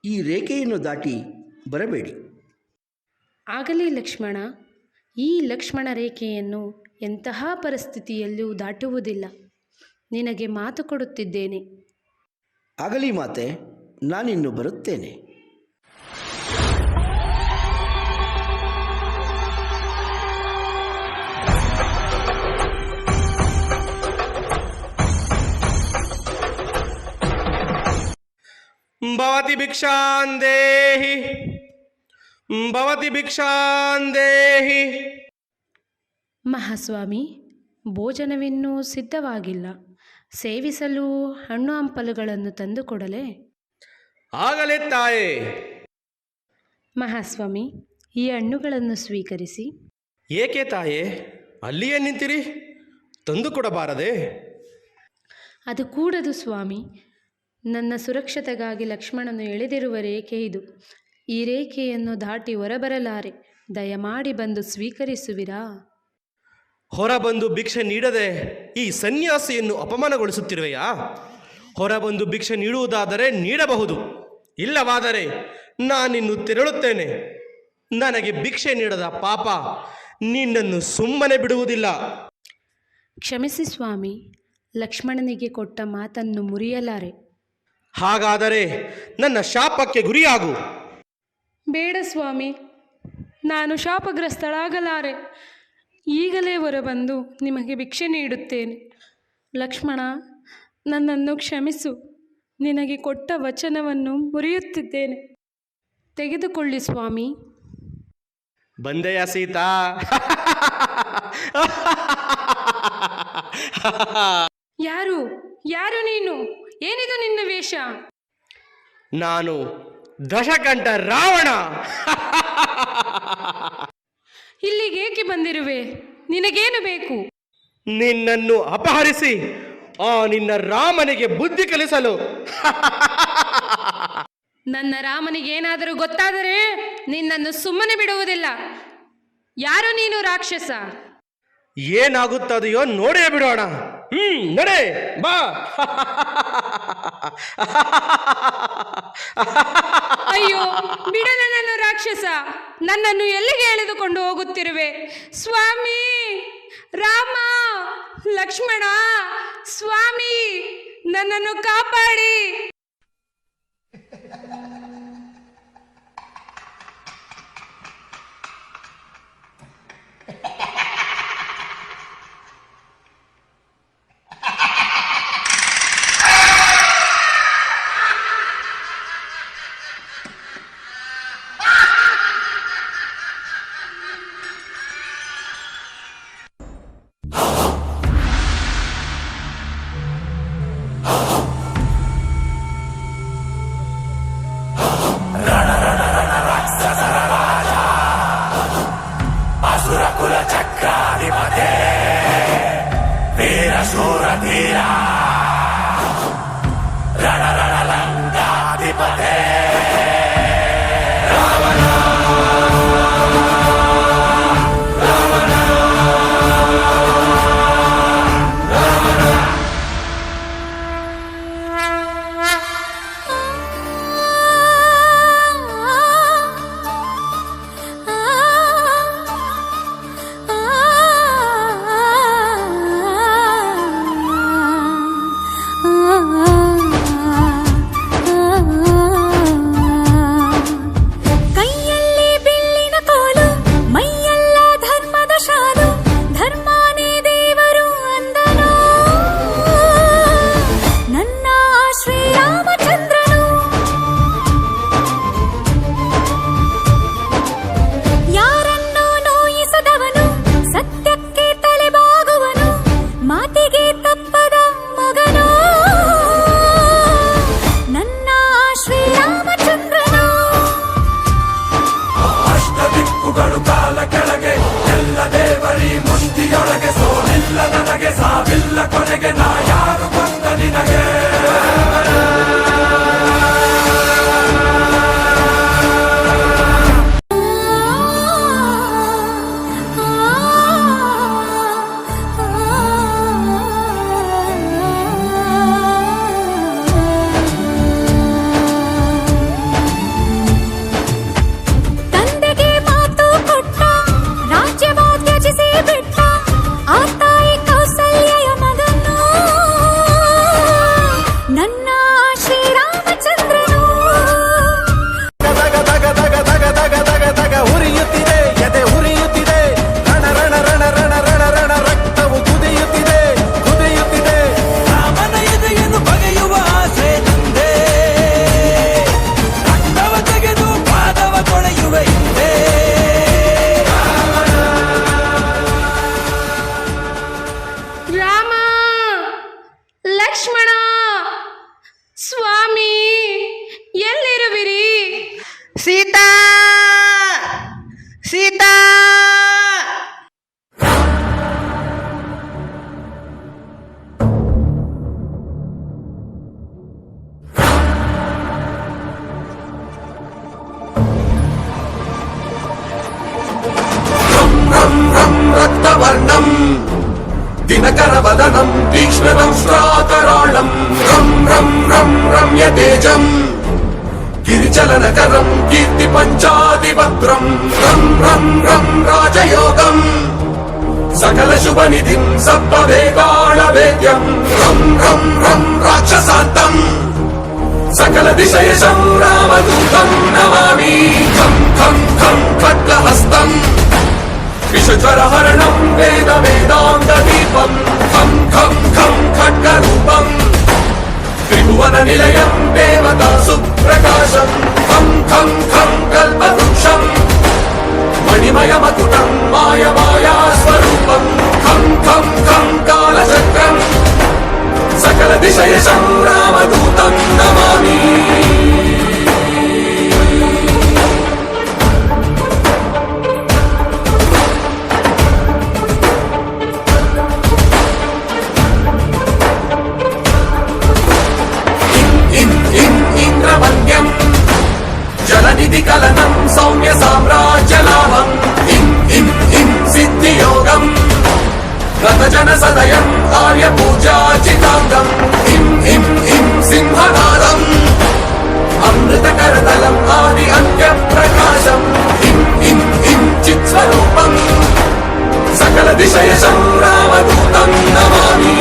ಈ ರೇಖೆಯನ್ನು ದಾಟಿ ಬರಬೇಡಿ. ಆಗಲಿ ಲಕ್ಷ್ಮಣ, ಈ ಲಕ್ಷ್ಮಣ ರೇಖೆಯನ್ನು ಎಂತಹ ಪರಿಸ್ಥಿತಿಯಲ್ಲೂ ದಾಟುವುದಿಲ್ಲ. ನಿನಗೆ ಮಾತು ಕೊಡುತ್ತಿದ್ದೇನೆ. ಆಗಲಿ ಮಾತೆ, ನಾನಿನ್ನು ಬರುತ್ತೇನೆ. ಭವತಿ ಭಿಕ್ಷಾಂದೇಹಿ, ಭವತಿ ಭಿಕ್ಷಾಂದೇಹಿ. ಮಹಾಸ್ವಾಮಿ, ಭೋಜನವಿನ್ನೂ ಸಿದ್ಧವಾಗಿಲ್ಲ. ಸೇವಿಸಲು ಹಣ್ಣು ಹಂಪಲುಗಳನ್ನು ತಂದುಕೊಡಲೇ? ಆಗಲೇ ತಾಯೇ. ಮಹಾಸ್ವಾಮಿ, ಈ ಹಣ್ಣುಗಳನ್ನು ಸ್ವೀಕರಿಸಿ. ಏಕೆ ತಾಯೇ ಅಲ್ಲಿಯೇ ನಿಂತಿರಿ? ತಂದು ಕೊಡಬಾರದೆ? ಅದು ಕೂಡದು ಸ್ವಾಮಿ. ನನ್ನ ಸುರಕ್ಷತೆಗಾಗಿ ಲಕ್ಷ್ಮಣನು ಎಳೆದಿರುವ ರೇಖೆ ಇದು. ಈ ರೇಖೆಯನ್ನು ದಾಟಿ ಹೊರಬರಲಾರೆ. ದಯಮಾಡಿ ಬಂದು ಸ್ವೀಕರಿಸುವಿರಾ? ಹೊರಬಂದು ಭಿಕ್ಷೆ ನೀಡದೆ ಈ ಸನ್ಯಾಸಿಯನ್ನು ಅಪಮಾನಗೊಳಿಸುತ್ತಿರುವೆಯಾ? ಹೊರಬಂದು ಭಿಕ್ಷೆ ನೀಡುವುದಾದರೆ ನೀಡಬಹುದು, ಇಲ್ಲವಾದರೆ ನಾನಿನ್ನು ತೆರಳುತ್ತೇನೆ. ನನಗೆ ಭಿಕ್ಷೆ ನೀಡದ ಪಾಪ ನಿನ್ನನ್ನು ಸುಮ್ಮನೆ ಬಿಡುವುದಿಲ್ಲ. ಕ್ಷಮಿಸಿ ಸ್ವಾಮಿ, ಲಕ್ಷ್ಮಣನಿಗೆ ಕೊಟ್ಟ ಮಾತನ್ನು ಮುರಿಯಲಾರೆ. ಹಾಗಾದರೆ ನನ್ನ ಶಾಪಕ್ಕೆ ಗುರಿಯಾಗು. ಬೇಡ ಸ್ವಾಮಿ, ನಾನು ಶಾಪಗ್ರಸ್ತಳಾಗಲಾರೆ. ಈಗಲೇ ಹೊರಬಂದು ನಿಮಗೆ ಭಿಕ್ಷೆ ನೀಡುತ್ತೇನೆ. ಲಕ್ಷ್ಮಣ, ನನ್ನನ್ನು ಕ್ಷಮಿಸು. ನಿನಗೆ ಕೊಟ್ಟ ವಚನವನ್ನು ಮುರಿಯುತ್ತಿದ್ದೇನೆ. ತೆಗೆದುಕೊಳ್ಳಿ ಸ್ವಾಮಿ. ಬಂದೆಯ ಸೀತಾ? ಯಾರು ಯಾರು ನೀನು? ಏನಿದು ನಿನ್ನ ವೇಷ? ನಾನು ದಶಕಂಠ ರಾವಣ. ಇಲ್ಲಿಗೇಕೆ ಬಂದಿರುವೆ? ನಿನಗೇನು ಬೇಕು? ನಿನ್ನನ್ನು ಅಪಹರಿಸಿ ಆ ನಿನ್ನ ರಾಮನಿಗೆ ಬುದ್ಧಿ ಕಲಿಸಲು. ನನ್ನ ರಾಮನಿಗೇನಾದರೂ ಗೊತ್ತಾದರೆ ನಿನ್ನನ್ನು ಸುಮ್ಮನೆ ಬಿಡುವುದಿಲ್ಲ. ಯಾರು ನೀನು ರಾಕ್ಷಸ? ಏನಾಗುತ್ತದೆಯೋ ನೋಡೇ ಬಿಡೋಣ. ನಡೆ ಬಾ. ಅಯ್ಯೋ, ಬಿಡ ನನ್ನನ್ನು ರಾಕ್ಷಸ. ನನ್ನನ್ನು ಎಲ್ಲಿಗೆ ಎಳೆದುಕೊಂಡು ಹೋಗುತ್ತಿರುವೆ? ಸ್ವಾಮಿ, ರಾಮ, ಲಕ್ಷ್ಮಣ, ಸ್ವಾಮಿ, ನನ್ನನ್ನು ಕಾಪಾಡಿ. ಕೈಯಲ್ಲಿ ಬಿಲ್ಲಿನ ಕೋಲು ಮೈಯೆಲ್ಲ ಧರ್ಮದ ಶಾಲು ಧರ್ಮನೇ ದೇವರು ಅಂದನು ನನ್ನ ಶ್ರೀರಾಮಚಂದ್ರನು. ಯಾರನ್ನೂ ನೋಯಿಸದವನು ಸತ್ಯಕ್ಕೆ ತಲೆಬಾಗುವನು ಮಾತಿಗೆ ತಪ್ಪದ ಮಗನು ನನ್ನ ಶ್ರೀರಾಮಚಂದ್ರನು. ದಿಕ್ಕುಗಳು ಕಾಲ ಕೆಳಗೆ ಎಲ್ಲ ದೇವರಿ ಮುಂದಿಯೊಳಗೆ ಸೋಲಿಲ್ಲ ನನಗೆ ಸಾವಿಲ್ಲ ಕೊನೆಗೆ ನಾ ಯಾರು ಬಂದ ನಿನಗೆ ತಂದೆಗೆ ಮಾತು ಕೊಟ್ಟ ರಾಜ್ಯವ ತ್ಯಜಿಸಿ ಬಿಟ್ಟ ಆ ತಾಯಿ ಕೌಸಲ್ಯೆಯ ಮಗನು ನನ್ನ ಶ್ರೀರಾಮಚಂದ್ರನು. ದಗ ದಗ ದಗ ದಗ ದಗ ದಗ ದಗ ಉರಿಯುತ್ತಿದೆ ಎದೆ ಉರಿಯುತ್ತಿದೆ ರಣ ರಣ ರಣ ರಣ ರಣ ರಣ ರಕ್ತವು ಕುದಿಯುತ್ತಿದೆ ಕುದಿಯುತ್ತಿದೆ ರಾಮನ ಎದೆಯನ್ನು ಬಗೆಯುವ ಆಸೆ ನಂದೆ ರಕ್ತವ ತೆಗೆದು ಪಾದವ ಕೊಳೆಯುವೆ ಹಿಂದೆ ರಾಮ ಲಕ್ಷ್ಮಣ ಸ್ವಾಮಿ ಎಲ್ಲಿರುವಿರಿ? ಸೀತಾ ಸೀತಾ రక్తవర్ణం దినకరవదనం తీక్ష్ణం శ్రాకరాళం రం రం రం రమ్య తేజం గిరిచలనకరం కీర్తి పంచాదిభద్రం రం రం రం రాజయోగం సకల శుభనిధిం సర్వవేగాళ వేద్యం రం రం రం రాక్షసాంతం సకల దిశయశం రామదూతం నమామి ఖం ఖం ఖం ఖడ్గహస్తం విషజ్వరహరణం వేద వేదాంత దీపం ఖం ఖం ఖం ఖడ్గరూపం త్రిభువన నిలయం దేవతా సుప్రకాశం ఖం ఖం ఖం కల్పవృక్షం మణిమయమకుటం మాయమాయా స్వరూపం ఖం ఖం ఖం కాలచక్రం సకల దిశయశం రామదూతం నమామి ఇంద్రవన్యం జలనిధి కలనం సౌమ్య సామ్రాజ్య లాభం ఇం ఇం ఇం సిద్ధియోగం రతజన సదయం ఆర్య పూజాచితాంగం ఇం ఇం ఇం సింహనాదం అమృతకరతలం ఆది అంత్య ప్రకాశం ఇం ఇం ఇం చిత్స్వరూపం సకల దిశయశం రామదూతం నమామి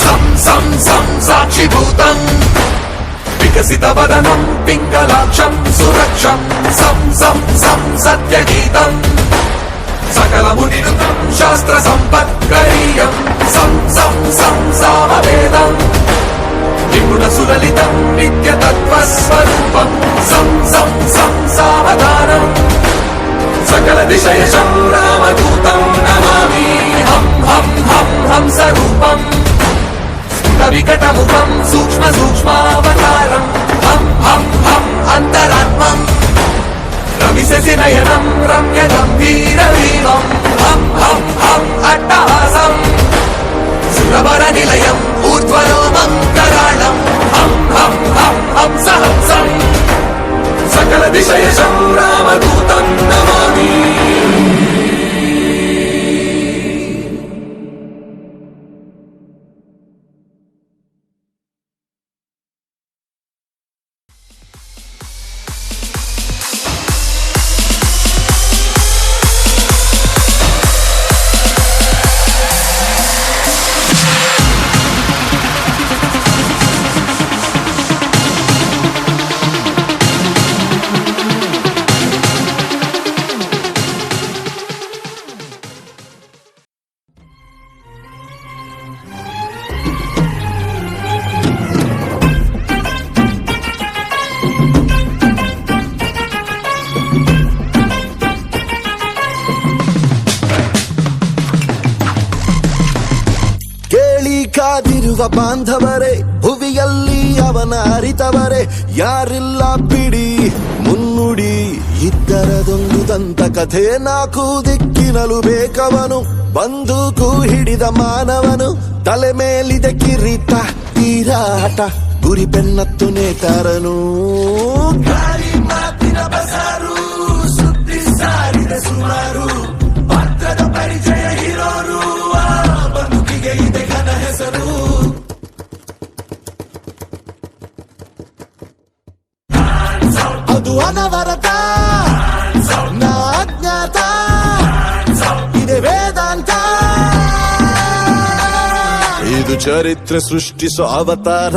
సం సం సాక్షిభూతం వికసిత వదనం పింగళాక్షం సురక్షం సం సం సం సత్యగీతం సకల మునిరుతం శాస్త్ర సంపత్కరీయం సం సం సం సామవేదం నిపుణ సులలితం నిత్య తత్వస్వరూపం సం సం సం సావధానం సకల దిశయశం రామదూతం నమామి హం హం హం హంసరూపం వికటముఖం సూక్ష్మ సూక్ష్మావతారం హం ಹಂ ಹಂ ಹಂ ಅಂತರಾತ್ಮಂ ರಮಿಸಸಿ ನಯನಂ ರಮ್ಯ ಗಂಭೀರ ವೀರಂ ಹಂ ಹಂ ಹಂ ಅಟ್ಟಹಾಸಂ ಸುರವರ ನಿಲಯಂ ಊರ್ಧ್ವಲೋಮಂ ಕರಾಳಂ ಹಂ ಹಂ ಹಂ ಹಂಸ ಹಂಸಂ ಸಕಲ ದಿಶಯಶಂ ರಾಮದೂತಂ ನಮಾಮಿ. ಕಾದಿರುವ ಬಾಂಧವರೇ, ಭುವಿಯಲ್ಲಿ ಅವನ ಅರಿತವರೇ ಯಾರಿಲ್ಲ ಬಿಡಿ ಮುನ್ನುಡಿ. ಇದ್ದರದೊಂದು ದಂತ ಕಥೆ, ನಾಲ್ಕು ದಿಕ್ಕಿನಲು ಬೇಕವನು, ಬಂದೂಕು ಹಿಡಿದ ಮಾನವನು, ತಲೆ ಮೇಲಿದೆ ಕಿರೀಟ, ತೀರಾಟ, ಗುರಿ ಬೆನ್ನತ್ತು ನೇತಾರನು. ಗಾಳಿ ಮಾತಿನ ಬಸಾರು, ಸುದ್ದಿ ಸಾರಿದ ಸುಮಾರು, ಪಾತ್ರದ ಪರಿಚಯ ಇರೋರು, ಬದುಕಿಗೆ ಇದೆ ಘನ ಹೆಸರು. ಅದು ಅನವರತ, ನಾ ಅಜ್ಞಾತ, ಇದೆ ವೇದಾಂತ. ಇದು ಚರಿತ್ರೆ ಸೃಷ್ಟಿಸೋ ಅವತಾರ.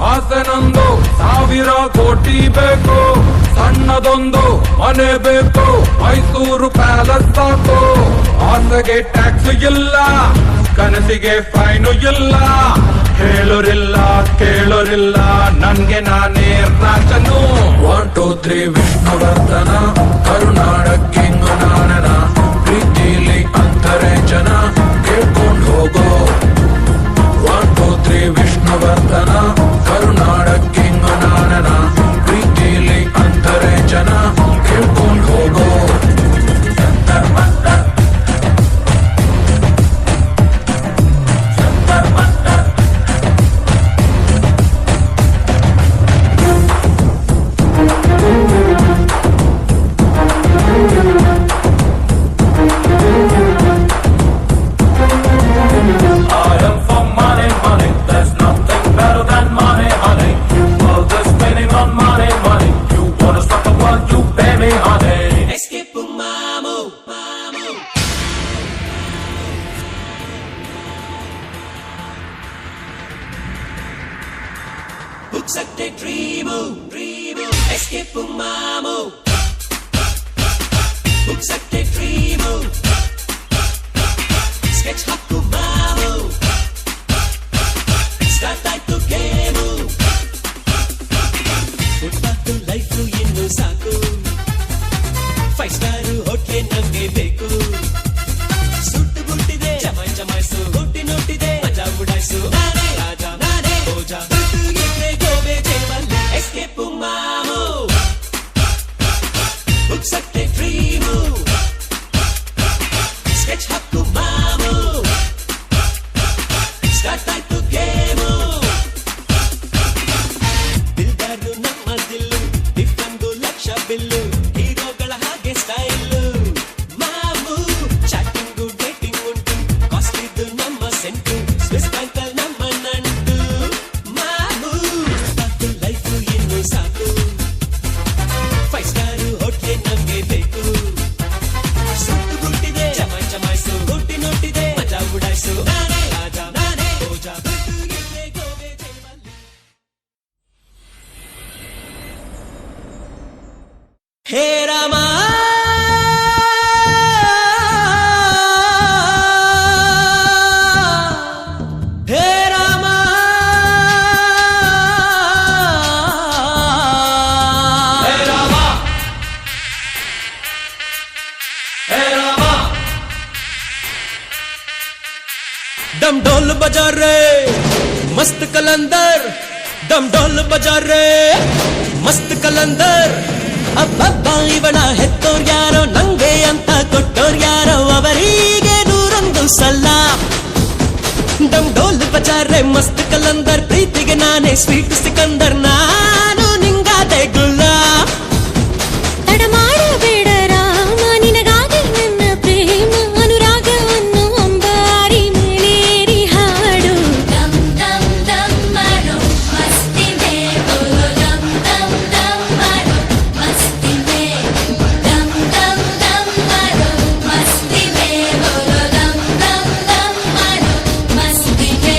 ಆಸೆನೊಂದು 1000 ಕೋಟಿ ಬೇಕು, ಸಣ್ಣದೊಂದು ಮನೆ ಬೇಕು, ಮೈಸೂರು ಪ್ಯಾಲೇಸ್ ಸಾಕು. ಆಸೆಗೆ ಟ್ಯಾಕ್ಸ್ ಇಲ್ಲ, ಕನಸಿಗೆ ಫೈನು ಇಲ್ಲ, ಹೇಳೋರಿಲ್ಲ ಕೇಳೋರಿಲ್ಲ, ನನ್ಗೆ ನಾನೇ ರಾಜನು. 1 2 3 ವಿಷ್ಣುವರ್ಧನ, ಕರುನಾಡಕ್ಕೆ ನಾನನ, ಪ್ರೀತಿಲಿ ಅಂತರೆ ಜನ ಕೇಳ್ಕೊಂಡು ಹೋಗೋ. 1 2 3 ವಿಷ್ಣುವರ್ಧನ, ಕರುನಾಡಕ್ಕೆ ನಾನನ, ಪ್ರೀತಿಲಿ ಅಂತರೆ ಜನ ಕೇಳ್ಕೊಂಡು ಹೋಗೋ. ಬಿಲ್ಲು ಹೀರೋಗಳ ಹಾಗೆ ಸ್ಟೈಲು. डम ढोल बजा रे मस्त कलंदर डम ढोल बजा रे मस्त कलंदर ಅಬ್ಬಬ್ಬ ಇವಳ ಹೆತ್ತೋರ್ ಯಾರೋ ನಂಗೆ ಅಂತ ಕೊಟ್ಟೋರ್ ಯಾರೋ ಅವರಿಗೆ 101 ಸಲ ಡಮ್ ಢೋಲ್ ಬಜಾರೆ ಮಸ್ತ್ ಕಲಂದರ್ ಪ್ರೀತಿಗೆ ನಾನೇ ಸ್ವೀಟ್ ಸಿಕಂದರ್ ನಾನು ನಿಂಗಾದೆ ಗುಲ್ಲಾ ತಡ ಮಾಡಬೇಡ ರಾಮ ನಿನಗಾಗಿ ನನ್ನ ಪ್ರೇಮ ಅನುರಾಗವನ್ನು ಅಂಬಾರಿ ಮೇಲೇರಿ ಹಾಡು ದಮ್ ದಮ್ ದಮ್ ಮಾರೋ ಮಸ್ತಿದೆ ಬೋಲೋ ದಮ್ ದಮ್ ದಮ್ ಮಾರೋ ಮಸ್ತಿದೆ ದಮ್ ದಮ್ ದಮ್ ಮಾರೋ ಮಸ್ತಿದೆ ಬೋಲೋ ದಮ್ ದಮ್ ದಮ್ ಮಾರೋ ಮಸ್ತಿದೆ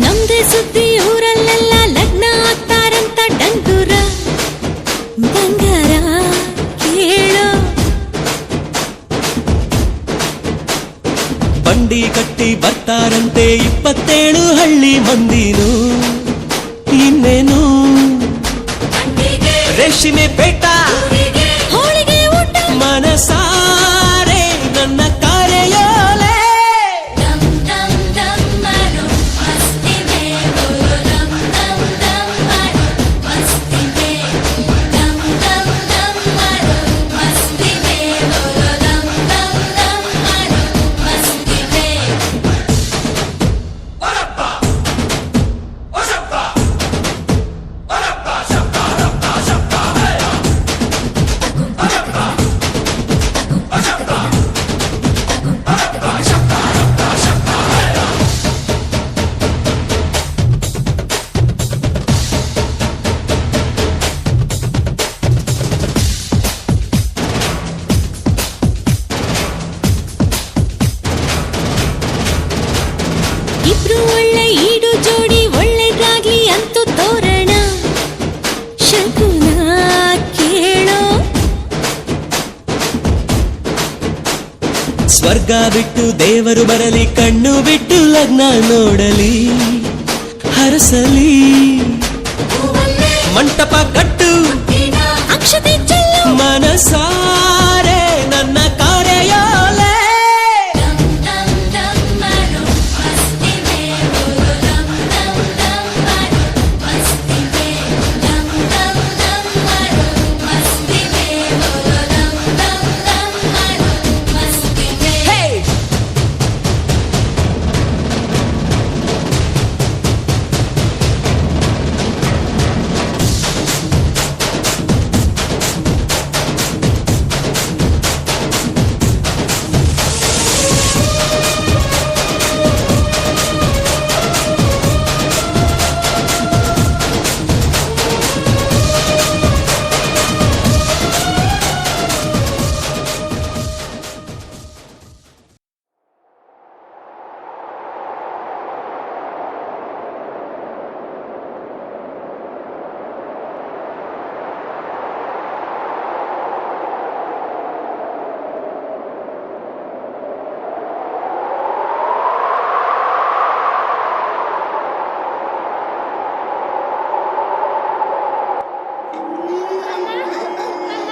ನಮ್ದೇ ಸುದ್ದಿ ಊರಲ್ಲೆಲ್ಲ ಲಗ್ನ ಆಗ್ತಾರಂತ ಡಂಗುರ ಬಂಗಾರ ಕೇಳೋ ಬಂಡಿ ಕಟ್ಟಿ ಬರ್ತಾರಂತೆ 27 ಹಳ್ಳಿ ಮಂದಿನು ಇನ್ನೇನು ರೇಷ್ಮೆ ಪೇಟ ಹೋಳಿಗೆ ಊಟ ಮನಸಾರೆ ನನ್ನ ಕಾರ್ಯೋಲೆ ದಮ್ ದಮ್ ದಮ್ ಮಾರೋ ಮಸ್ತಿದೆ ಬೋಲೋ ದಮ್ ದಮ್ ದಮ್ ಮಾರೋ ಮಸ್ತಿದೆ ದಮ್ ದಮ್ ದಮ್ ಮಾರೋ ಮಸ್ತಿದೆ ಬೋಲೋ ದಮ್ ದಮ್ ದಮ್ ಮಾರೋ ಮಸ್ತಿದೆ ಇಬ್ರು ಒಳ್ಳೆ ಈಡು ಜೋಡಿ ಒಳ್ಳೆದಾಗ್ಲಿ ಅಂತೂ ತೋರಣ ಶಕುನ ಕೇಳೋ ಸ್ವರ್ಗ ಬಿಟ್ಟು ದೇವರು ಬರಲಿ ಕಣ್ಣು ಬಿಟ್ಟು ಲಗ್ನ ನೋಡಲಿ ಹರಸಲಿ ಮಂಟಪ ಕಟ್ಟು ಅಕ್ಷತೆ ಚೆಲ್ಲು ಮನಸಾರೆ ನನ್ನ ಕಾರ್ಯೋಲೆ ದಮ್ ದಮ್ ದಮ್ ಮಾರೋ ಮಸ್ತಿದೆ ಬೋಲೋ ದಮ್ ದಮ್ ದಮ್ ಮಾರೋ ಮಸ್ತಿದೆ ದಮ್ ದಮ್ ದಮ್ ಮಾರೋ ಮಸ್ತಿದೆ ಬೋಲೋ ದಮ್ ದಮ್ ದಮ್ ಮಾರೋ ಮಸ್ತಿದೆ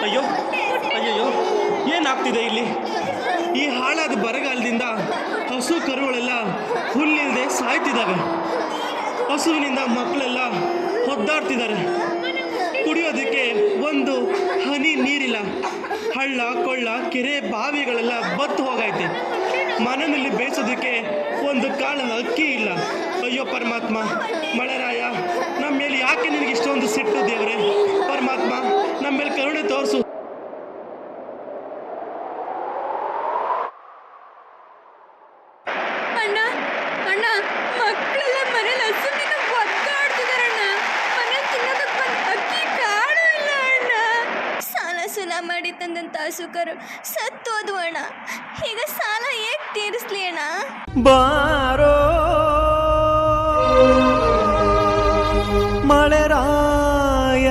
ಅಯ್ಯೋ ಅಯ್ಯಯ್ಯೋ ಏನಾಗ್ತಿದೆ ಇಲ್ಲಿ? ಈ ಹಾಳಾದ ಬರಗಾಲದಿಂದ ಹಸು ಕರುಗಳೆಲ್ಲ ಹುಲ್ಲಿಲ್ಲದೆ ಸಾಯ್ತಿದ್ದಾವೆ. ಹಸುವಿನಿಂದ ಮಕ್ಕಳೆಲ್ಲ ಒದ್ದಾಡ್ತಿದ್ದಾರೆ. ಕುಡಿಯೋದಕ್ಕೆ ಒಂದು ಹನಿ ನೀರಿಲ್ಲ. ಹಳ್ಳ ಕೊಳ್ಳ ಕೆರೆ ಬಾವಿಗಳೆಲ್ಲ ಬತ್ತು ಹೋಗೈತೆ. ಮನೆಯಲ್ಲಿ ಬೇಯಿಸೋದಕ್ಕೆ ಒಂದು ಕಾಳು ಅಕ್ಕಿ ಇಲ್ಲ. ಅಯ್ಯೋ ಪರಮಾತ್ಮ, ಮಳೆರಾಯ, ನಮ್ಮ ಮೇಲೆ ಯಾಕೆ ನಿನಗೆ ಇಷ್ಟೊಂದು ಸಿಟ್ಟು ದೇವರೇ? ಪರಮಾತ್ಮ, ನಮ್ಮ ಮೇಲೆ ಕರುಣೆ ತೋರಿಸು. ಅಣ್ಣ ಅಣ್ಣ ಮಕ್ಕಳೆಲ್ಲ ಮನೇಲಿ ಹಸುವಿನ ಒದ್ದಾಡ್ತಿದಾರಣ್ಣ. ಮನೇಲಿ ತಿನ್ನೋದಕ್ಕೆ ಅಕ್ಕಿ ಕಾಳು ಇಲ್ಲ ಅಣ್ಣ. ಸಾಲ ಸೂಲ ಮಾಡಿ ತಂದಂತ ಹಸುಕರು ಸತ್ತೋದ್ವು ಅಣ್ಣ. ಈಗ ಸಾಲ ಹೇಗ್ ತೀರಿಸ್ಲಿ ಅಣ್ಣ? ಬಾರೋ ಮಳೆರಾಯ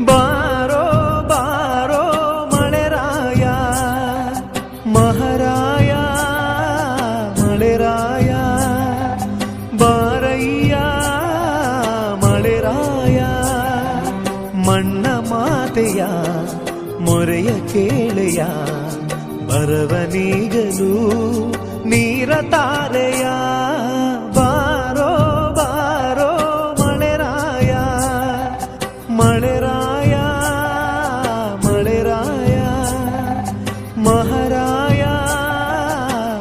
ಬಾರೋ ಬಾರೋ ಮಳೆರಾಯ ಮಹಾರಾಯ ಮಳೆರಾಯ ಬಾರಯ್ಯ ಮಳೆರಾಯ ಮಣ್ಣ ಮಾತೆಯ ಮೊರೆಯ ಕೇಳೆಯ ಬರವನೀಗಲು ನೀರ ತಾರೆಯ ಬಾರೋ ಬಾರೋ ಮಳೆರಾಯ ಮಳೆರಾಯ ಮಳೆರಾಯ ಮಹಾರಾಯ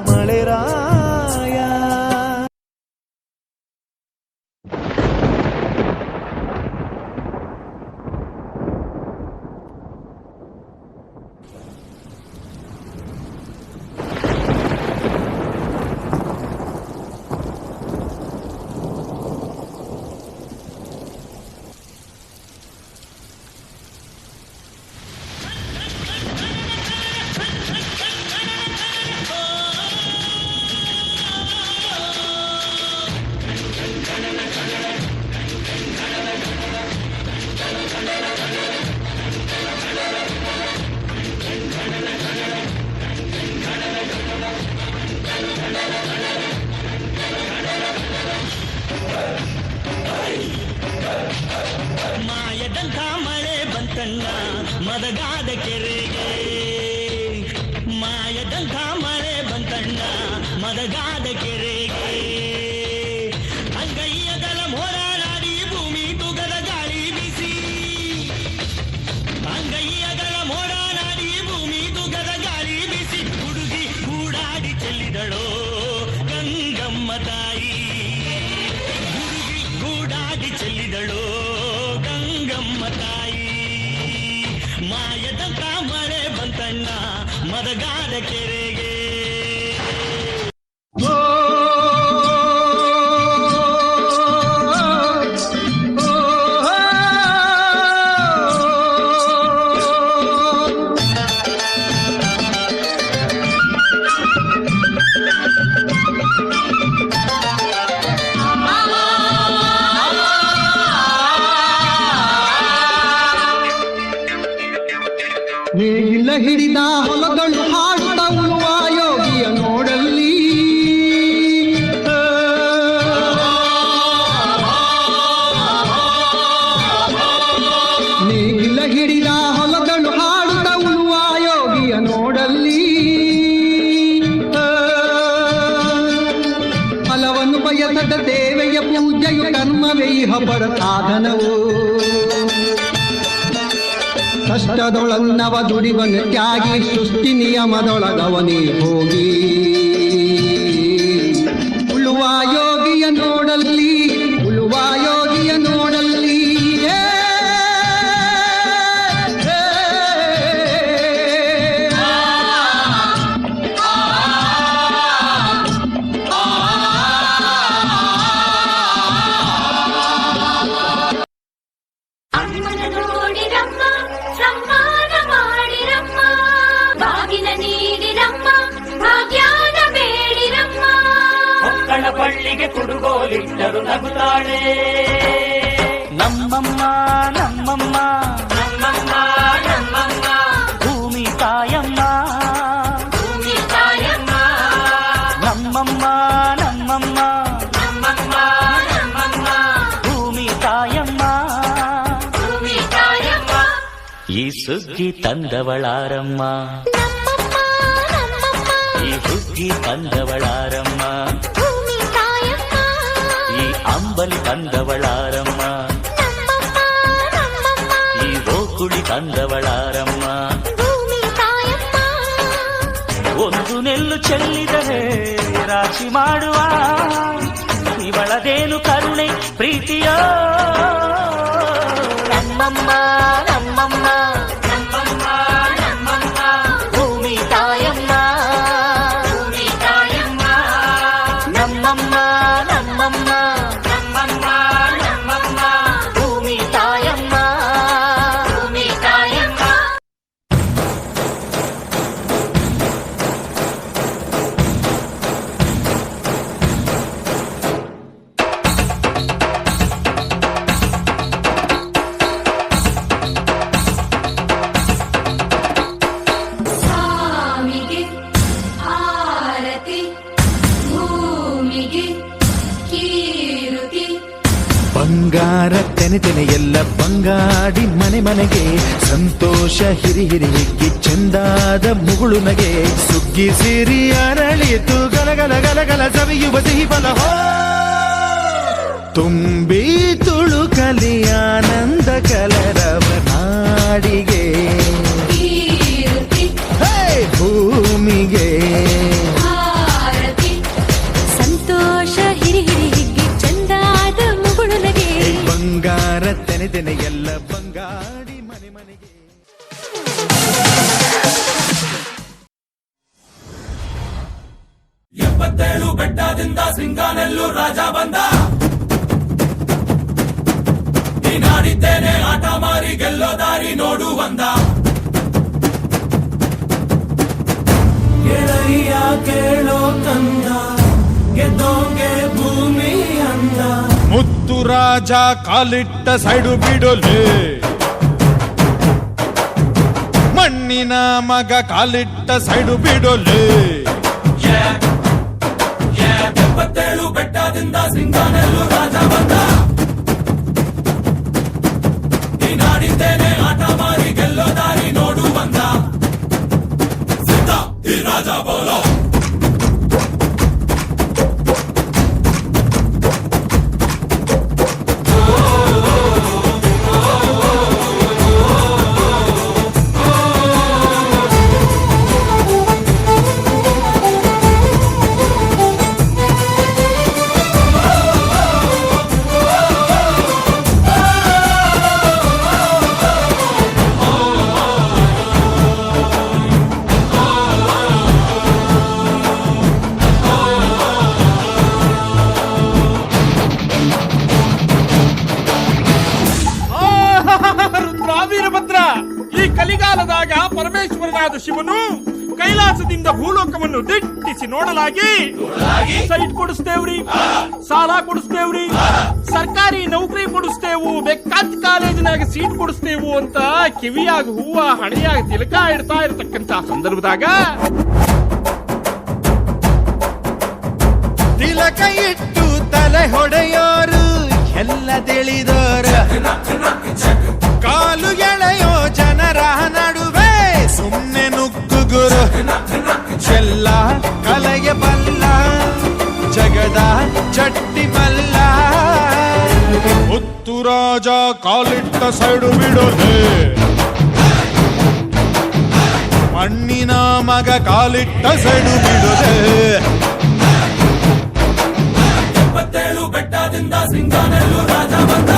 ಮಳೆರಾಯ. ಮಾಯದಂಥ ಮಳೆ ಬಂತಣ್ಣ ಮದಗಾದ ಕೆರೆಗೆ, ಮಾಯದಂಥ ಮಳೆ ಬಂತಣ್ಣ ಮದಗಾದ ಕೆರೆಗೆ. ಅಂಗೈಯಗಲ ಮೋಡಾಡಿ ಭೂಮಿ ತುಗದ ಗಾಳಿ ಬಿಸಿ, ಅಂಗೈಯಗಲ ಮೋಡಾಡಿ ಭೂಮಿ ತುಗದ ಗಾಳಿ ಬಿಸಿ. ಹುಡುಗಿ ಕೂಡಾಡಿ ಚೆಲ್ಲಿದಳೋ ಗಂಗಮ್ಮ ತಾಯಿ, ಹುಡುಗಿ ಕೂಡಾಡಿ ಚೆಲ್ಲಿದಳೋ ಗಂಗಮ್ಮ ತಾಯಿ. ಮಾಯದಂತ ಮಳೆ ಬಂತಣ್ಣ ಮದಗಾದ ಕೆರೆಗೆ. ನೇಗಿಲ ಹಿಡಿದ ಹೊಲಗಳು ಹಾಡುತ್ತ ಉಳುವ ಯೋಗಿಯ ನೋಡಲ್ಲಿ, ನೇಗಿಲ ಹಿಡಿದ ಹೊಲಗಳು ಹಾಡುತ್ತ ಉಳುವ ಯೋಗಿಯ ನೋಡಲ್ಲಿ. ಫಲವನ್ನು ಬಯಸದ ದೇವೆಯ ಪೂಜೆಯು ಕರ್ಮವೇ ಇಹ ಪರ ಸಾಧನವು. ಕಷ್ಟದೊಳನ್ನವ ದುಡಿವನು ತ್ಯಾಗಿ ಸೃಷ್ಟಿ ನಿಯಮದೊಳಗವನೇ ಹೋಗಿ. ಉಳುವ ಯೋಗಿಯ ನೋಡಲ್ಲಿ, ಉಳುವ ಯೋಗಿಯ ನೋಡಲ್ಲಿ. ಪಳ್ಳಿಗೆ ಕುಡುಗೋಲಿಟ್ಟರು ನಗುತ್ತಾಳೆ ನಮ್ಮಮ್ಮ ನಮ್ಮಮ್ಮ ನಮ್ಮಮ್ಮ ನಮ್ಮಮ್ಮ ಭೂಮಿ ತಾಯಮ್ಮ ಭೂಮಿ ತಾಯಮ್ಮ ನಮ್ಮಮ್ಮ ನಮ್ಮಮ್ಮ ನಮ್ಮಮ್ಮ ನಮ್ಮಮ್ಮ ಭೂಮಿ ತಾಯಮ್ಮ ಭೂಮಿ ತಾಯಮ್ಮ. ಈ ಸುಗ್ಗಿ ತಂದವಳಾರಮ್ಮ, ಈ ಹುಗ್ಗಿ ತಂದವಳಾರಮ್ಮ, ಈ ಅಂಬಲಿ ತಂದವಳಾರಮ್ಮ, ಈ ಓಕುಳಿ ತಂದವಳಾರಮ್ಮ. ಒಂದು ನೆಲ್ಲು ಚೆಲ್ಲಿದರೆ ರಾಶಿ ಮಾಡುವ ಇವಳದೇನು ಕರುಣೆ ಪ್ರೀತಿಯೋ ನಮ್ಮಮ್ಮ ನಮ್ಮಮ್ಮ ನಮ್ಮಮ್ಮ ನಮ್ಮಮ್ಮ ತೆನೆ ತೆನೆ ಎಲ್ಲ ಬಂಗಾಡಿ ಮನೆ ಮನೆಗೆ ಸಂತೋಷ ಹಿರಿ ಹಿರಿ ಹಿಗ್ಗಿ ಚೆಂದಾದ ಮುಗುಳು ನಗೆ ಸುಗ್ಗಿ ಸಿರಿ ಅರಳಿತು ಗಲಗಲ ಗಲಗಲ ಸವಿಯುವ ಸಿಹಿ ಫಲ ತುಂಬಿ ತುಳುಕಲಿ ಆನಂದ ಕಲರವ ನಾಡಿಗೆ ಭೂಮಿಗೆ ಸಂತೋಷ ಹಿರಿ ಹಿರಿ ಹಿಗ್ಗಿ ಚಂದಾದ ಮುಗುಳು ನಗೆ ಬಂಗಾರ ತೆನೆ ತೆನೆ ಎಲ್ಲ ಬಂಗಾಡಿ ಮನೆ ಮನೆಗೆ. ಎಪ್ಪತ್ತೇಳು ಬೆಟ್ಟದಿಂದ ಸಿಂಗಾನೆಲ್ಲೂರು ರಾಜ ಬಂದ, ನೀನಾಡಿದ್ದೇನೆ ಆಟ ಮಾರಿ ಗೆಲ್ಲೋ ದಾರಿ ನೋಡು ಬಂದ. ಗೆಳೆಯ ಕೇಳೋ ಕಂದ ಗೆದ್ದೋಂಗೆ ಭೂಮಿ ಅಂದ. ಮುತ್ತು ರಾಜ ಕಾಲಿಟ್ಟ ಸೈಡು ಬಿಡೋಲೆ, ಮಣ್ಣಿನ ಮಗ ಕಾಲಿಟ್ಟ ಸೈಡು ಬಿಡೋಲೆ. ಎಪ್ಪತ್ತೇಳು ಬೆಟ್ಟದಿಂದ ಸಿಂಗಾನೆಲ್ಲೂರು ರಾಜ ಬಂದ, ನೀನಾಡಿದ್ದೇನೆ ಆಟ ಮಾರಿ ಗೆಲ್ಲೋ ದಾರಿ ನೋಡು ಬಂದ. ಸಿದ್ಧ ಈ ರಾಜ ಬೋಲೋ. ವೀರಭದ್ರ, ಈ ಕಲಿಗಾಲದಾಗ ಪರಮೇಶ್ವರನಾದ ಶಿವನು ಕೈಲಾಸದಿಂದ ಭೂಲೋಕವನ್ನು ದಿಟ್ಟಿಸಿ ನೋಡಲಾಗಿ ಸೈಟ್ ಕೊಡಿಸ್ತೇವ್ರಿ, ಸಾಲ ಕೊಡಿಸ್ತೇವ್ರಿ, ಸರ್ಕಾರಿ ನೌಕರಿ ಕೊಡಿಸ್ತೇವು, ಬೇಕಾದ ಕಾಲೇಜಿನಾಗ ಸೀಟ್ ಕೊಡಿಸ್ತೇವು ಅಂತ ಕಿವಿಯಾಗ ಹೂವ ಹಣೆಯಾಗ ತಿಲಕ ಇಡ್ತಾ ಇರತಕ್ಕಂತ ಸಂದರ್ಭದಾಗ ತಿಲಕ ಇಟ್ಟು ತಲೆ ಹೊಡೆಯೋರು ಎಲ್ಲ ತಿಳಿದೋರು, ಕಾಲು ಎಳೆಯೋ ಜನರ ನಡುವೆ ಸುಮ್ಮನೆ ನುಗ್ಗುಗುರು. ಚೆಲ್ಲ ಕಲೆಯ ಬಲ್ಲ ಜಗದ ಚಟ್ಟಿ ಮಲ್ಲ. ಮುತ್ತು ರಾಜ ಕಾಲಿಟ್ಟ ಸೈಡು ಬಿಡೋದೆ, ಮಣ್ಣಿನ ಮಗ ಕಾಲಿಟ್ಟ ಸೈಡು ಬಿಡೋದೆ. ಎಪ್ಪತ್ತೇಳು ಬೆಟ್ಟದಿಂದ ಸಿಂಗಾನೆಲ್ಲೂರು ರಾಜ ಬಂದ,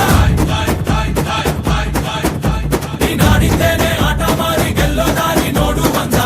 ನೀನಾಡಿದ್ದೇನೆ ಆಟ ಮಾರಿ ಗೆಲ್ಲೋ ದಾರಿ ನೋಡು ಬಂದ.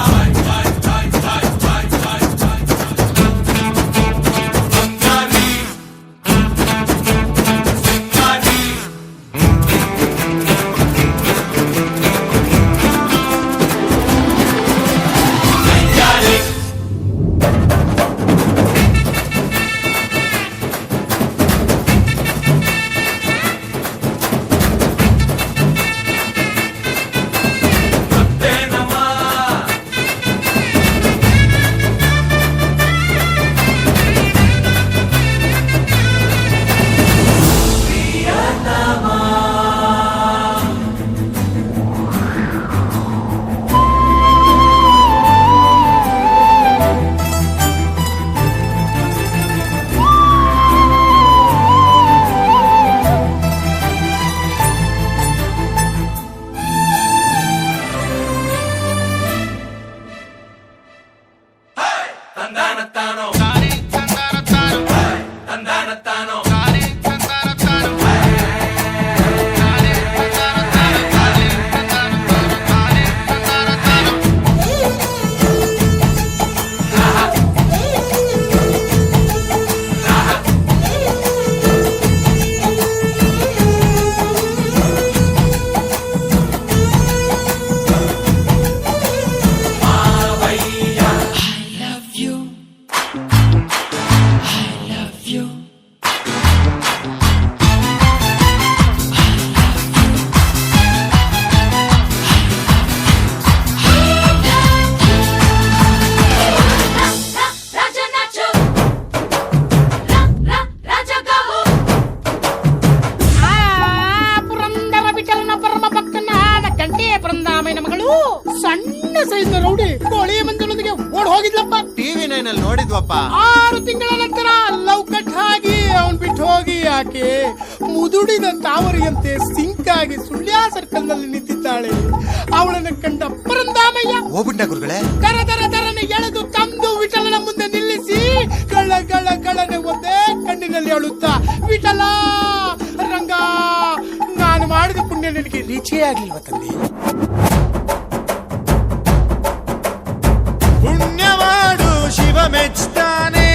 ಪರಶುರಾಮಯ್ಯನ ಮಗಳು ಸಣ್ಣ ಸೈಜ್ ರೌಡಿ ಕೋಳಿಯ ಮಂಜನೊಂದಿಗೆ ಓಡ್ ಹೋಗಿದ್ಲಪ್ಪ. ಟಿವಿ 9 ಅಲ್ಲಿ ನೋಡಿದ್ವಪ್ಪ. 6 ತಿಂಗಳ ನಂತರ ಲವ್ ಕಟ್ ಆಗಿ ಅವನ್ ಬಿಟ್ಟು ಹೋಗಿ ಆಕೆ ಮುದುಡಿದ ತಾವರಿಯಂತೆ ಸಿಂಕ್ ಆಗಿ ಸುಳ್ಯ ಸರ್ಕಲ್ ನಲ್ಲಿ ನಿಂತಿದ್ದಾಳೆ. ಅವಳನ್ನು ಕಂಡ ಪರಂದಾಮಯ್ಯ ಹೋಗ್ಬಿಟ್ಟ ಗುರುಗಳೇ. ದರನೆ ಎಳೆದು ತಂದು ವಿಠಲನ ಮುಂದೆ ನಿಲ್ಲಿಸಿ ಗಳನೆ ಒಂದೇ ಕಣ್ಣಿನಲ್ಲಿ ಅಳುತ್ತಾ, ವಿಠಲ ರಂಗ, ನಾನು ಮಾಡಿದ ಪುಣ್ಯ ನಿನಗೆ ರೀಚೇ ಆಗ್ಲಿಲ್ವ ತಂದೆ? ಪುಣ್ಯ ಮಾಡು ಶಿವ ಮೆಚ್ತಾನೆ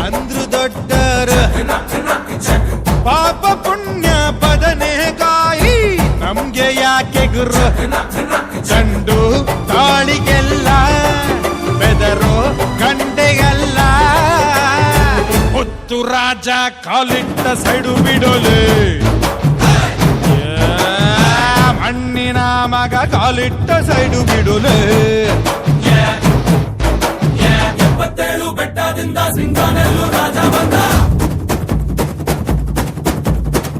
ಅಂದ್ರು ದೊಡ್ಡರು. ಪಾಪ ಪುಣ್ಯ ಬದನೆ ಕಾಯಿ ನಮ್ಗೆ ಯಾಕೆ ಗುರು? ಚಂಡು ತಾಳಿಗೆಲ್ಲ ಬೆದರೋ ಗಂಡೆಗಲ್ಲ. ಹೊತ್ತು ರಾಜ ಕಾಲಿಟ್ಟ ಸೈಡು ಬಿಡೋಲೆ, ಮಣ್ಣಿನ ಮಗ ಕಾಲಿಟ್ಟ ಸೈಡು ಬಿಡೋಲೆ. 77 ಬೆಟ್ಟದಿಂದ ಸಿಂಗಾನೆಲ್ಲೂ ರಾಜ ಬಂದ.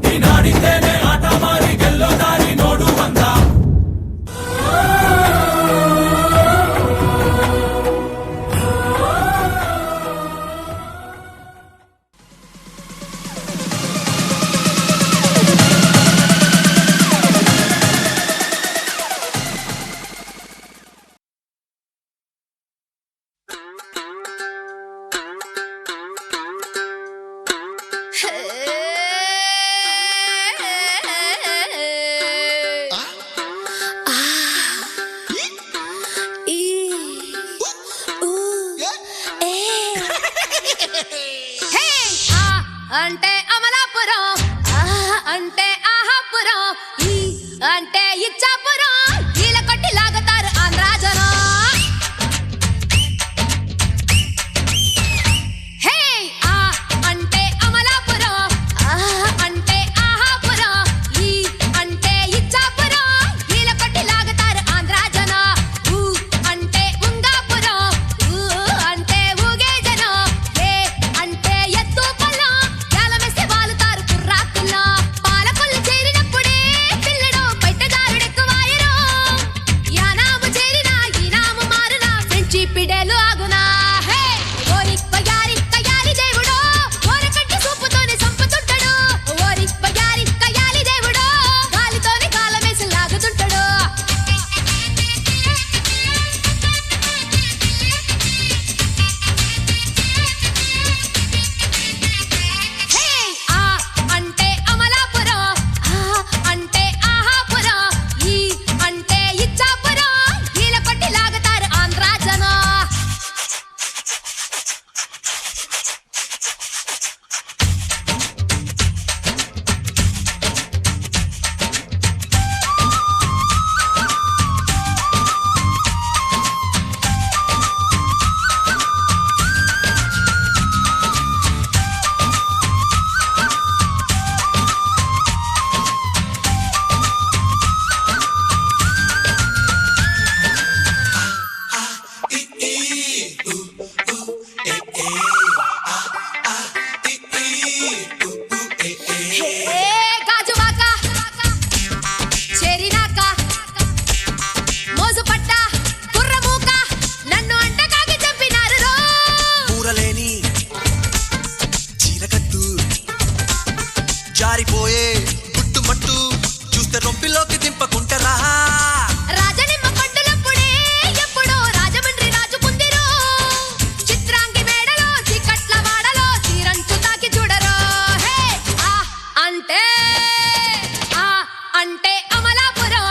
ನೀನಾಡಿದ್ದೇನೆ ಆಟ ಮಾರಿ ಗೆಲ್ಲೋ ದಾರಿ ನೋಡು ಬಂದ. అంటే అమలాపురం, అంటే ఆహాపురం, ఈ అంటే ఇచ్చాపురం, కీల కొట్టి లాగుతారు ఆంధ్రా జనం. హే ఆ అంటే అమలాపురం, అంటే ఆహాపురం, ఈ అంటే ఇచ్చాపురం, కీల కొట్టి లాగుతారు ఆంధ్రా జనం. ఊ అంటే ఉంగాపురం, ఊ అంటే ఊగే జనం. ఏ అంటే ఎత్తు పల్లం, యాలమెసి వాలుతారు కుర్రాకుల్లా. పాలకొల్లు చేరినప్పుడే పిల్లడు బయటదారుడెక్కువాయరు. యానాము చేరినా ఈనాము మారునా, ఫ్రెంచి పిడేలు ఆగునా. హే ఓరిప్ప యారి దేవుడో, ఓరకంటి సూపుతోనే సంపుతుంటాడు. ఓరిప్ప యారి దేవుడో, గాలితోనే కాలమేసి లాగుతుంటాడు. హే ఆ అంటే అమలాపురం, అంటే ఆహాపురం, ఈ అంటే ఇచ్చాపురం, కీల కొట్టి లాగుతారు ఆంధ్రా జనం. హే గాజువాక, చెరినాక, మోజుపట్ట, కుర్రమూక, నన్ను అంటకాగి చంపినారు రో. కూరలేని చీరకట్టు జారిపోయే గుట్టుమట్టు చూస్తే రొంపిలోకి దింపకుంటరా. రాజనిమ్మ పండులప్పుడే ఎప్పుడో రాజమండ్రి రాజుకుందిరో. చిత్రాంగి మేడలో చీకట్ల వాడలో చీరంచు తాకి చూడరో. హే ఆ అంటే అమలాపురం,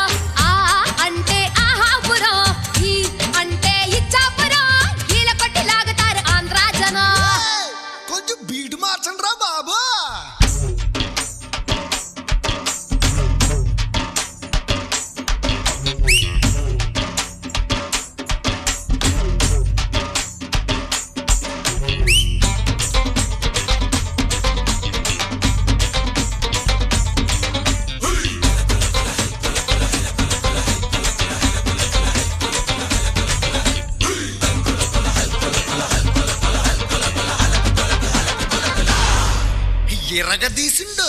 అంటే ఆహాపురం, ఈ అంటే ఇచ్చాపురం, కీల కొట్టి లాగుతారు ఆంధ్రా జనం. కొంచెం బీట్ మార్చండి రా బాబా. ఎరగదీసిండు.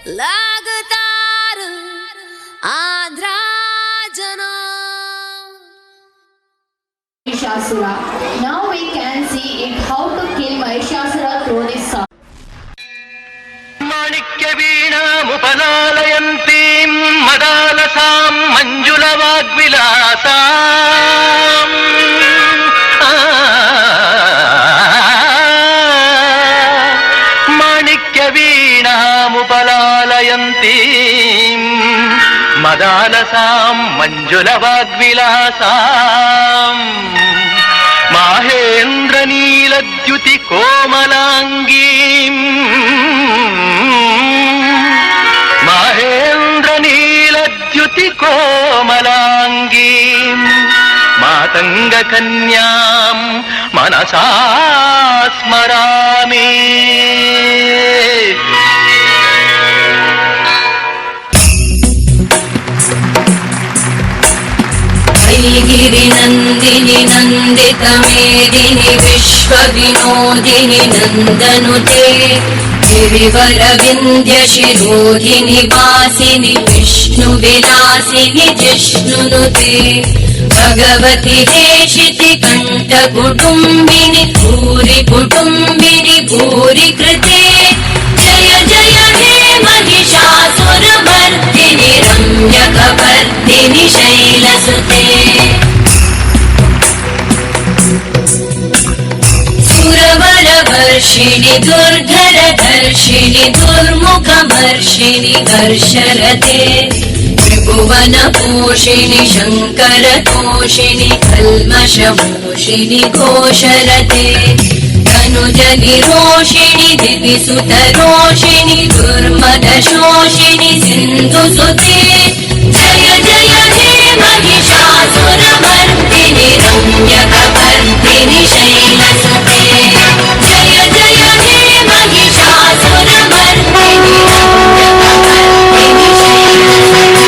लगातार आंध्रा जना Mahishasura. Now we can see it how to kill Mahishasura through this song. మాణిక్య వీణాముపలాలయంతీం మదాలసాం మంజుల వాగ్విలాసాం మాణిక్య వీణాముపలాలయంతీం మదాలసాం మంజుల వాగ్విలాసాం మాహేంద్ర నీలద్యుతి కోమలాంగీం మహేంద్ర నీలద్యుతి కోమలాంగీం మాతంగ కన్యాం మనసా స్మరామి गिरिनन्दिनि नन्दितमेदिनि विश्वविनोदिनि नन्दनुते गिरिवरविन्द्यशिरोधिनि वासिनि विष्णुविलासिनि जिष्णुनुते भगवति हेशिति कण्ठकुटुम्बिनि भूरि कुटुम्बिनि भूरि कृते जय जय हे महिषासुरमर्दिनि रम्यकपर्दिनि शैलसुते सुरवरवर्षिणि दुर्धरधर्षिणि दुर्मुखमर्षिणि घर्षरते त्रिभुवनपोषिणि शङ्करतोषिणि कल्मषमोषिणि घोषरते तनुजनिरोषिणि दिविसुतरोषिणि दुर्मदशोषिणि सिन्धुसुते जय जय हे महिषासुरमर्दिनि रम्यकपर्दिनि शैलसुते जय जय हे महिषासुरमर्दिनि रम्यकपर्दिनि शैलसुते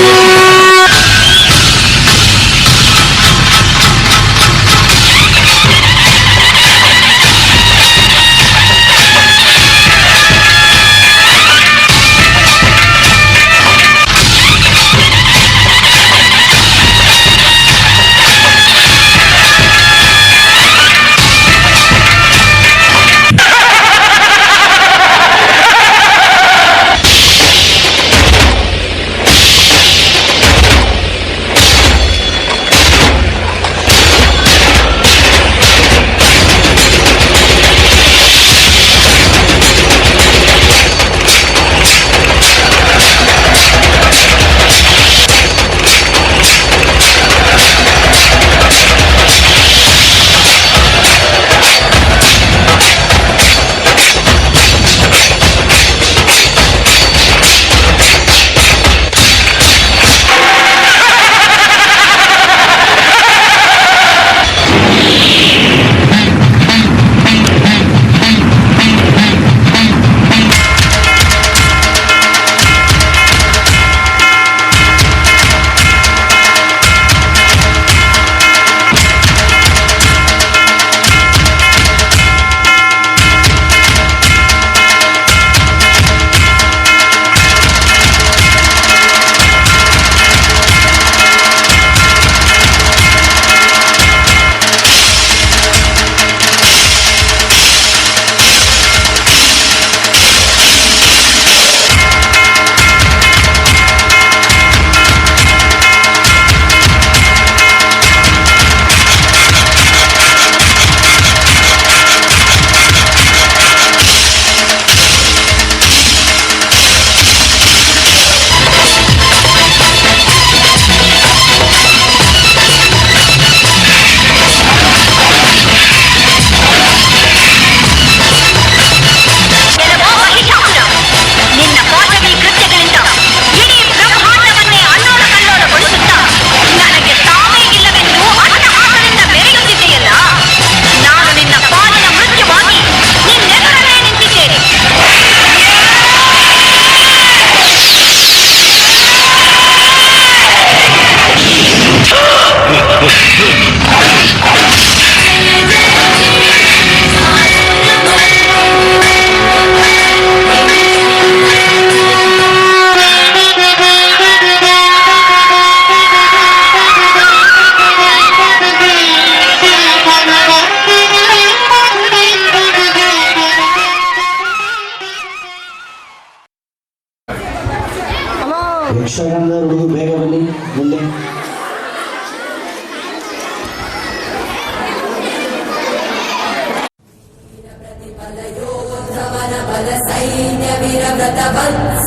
ಯಕ್ಷಗಾನದ ಹುಡುಗ ಬೇಗ ಬನ್ನಿ ಮುಂದೆ.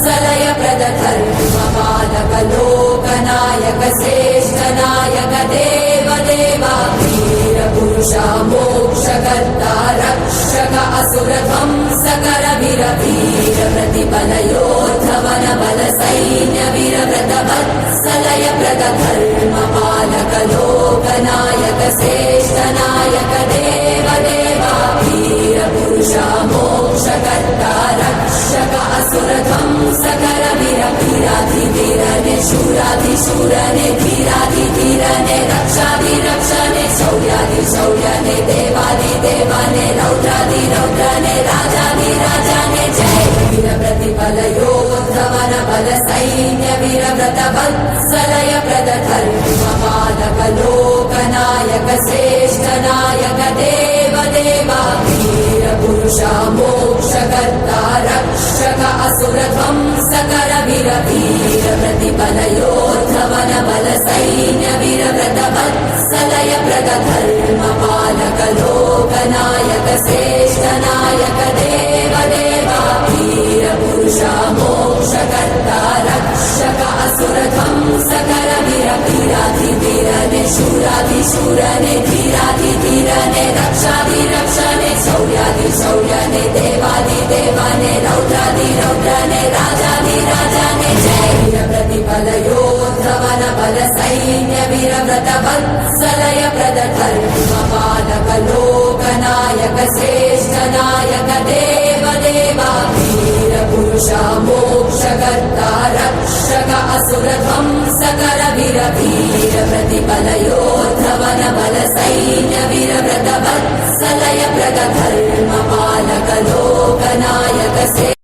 सलय प्रदधर्मपालक लोकनायक श्रेष्ठ नायक देव देवा वीर पुरुषा मोक्षकर्ता रक्षक असुर ध्वंसकर वीर वीर प्रतिबल योद्धवन बल सैन्य वीर व्रत वत्सलय प्रदधर्मपालक लोकनायक श्रेष्ठ नायक देव देवा वीर पुरुषा मोक्षकर्ता रक्षक असुर ध्वंसकर वीर वीराधिवीरने शूराधिशूरने धीराधिधीरने रक्षाधिरक्षणे शौर्याधिशौर्यने देवाधिदेवने रौद्राधिरौद्रने राजाधिराजने जय वीर प्रतिबल योद्धवन बल सैन्य वीर व्रत वत्सलय प्रदधर्मपालक लोकनायक श्रेष्ठ नायक देव देवा वीर पुरुषा मोक्षकर्ता रक्षक असुर ध्वंसकर वीर वीर प्रतिबल योद्धवन बल सैन्य वीर व्रत वत्सलय प्रदधर्मपालक लोकनायक श्रेष्ठ नायक देव देवा वीर पुरुषा मोक्षकर्ता रक्षक असुर ध्वंसकर वीर वीराधिवीरने शूराधिशूरने धीराधिधीरने रक्षाधिरक्षणे शौर्याधिशौर्यने देवाधिदेवने रौद्राधिरौद्रने राजाधिराजने जय वीर प्रतिबल योद्धवन बल सैन्य वीर व्रत वत्सलय प्रदधर्मपालक लोकनायक श्रेष्ठ नायक देव देवा वीर पुरुषा मोक्षकर्ता रक्षक असुर ध्वंसकर वीर वीर प्रतिबल योद्धवन बल सैन्य वीर व्रत वत्सलय प्रदधर्मपालक लोकनायक श्रेष्ठ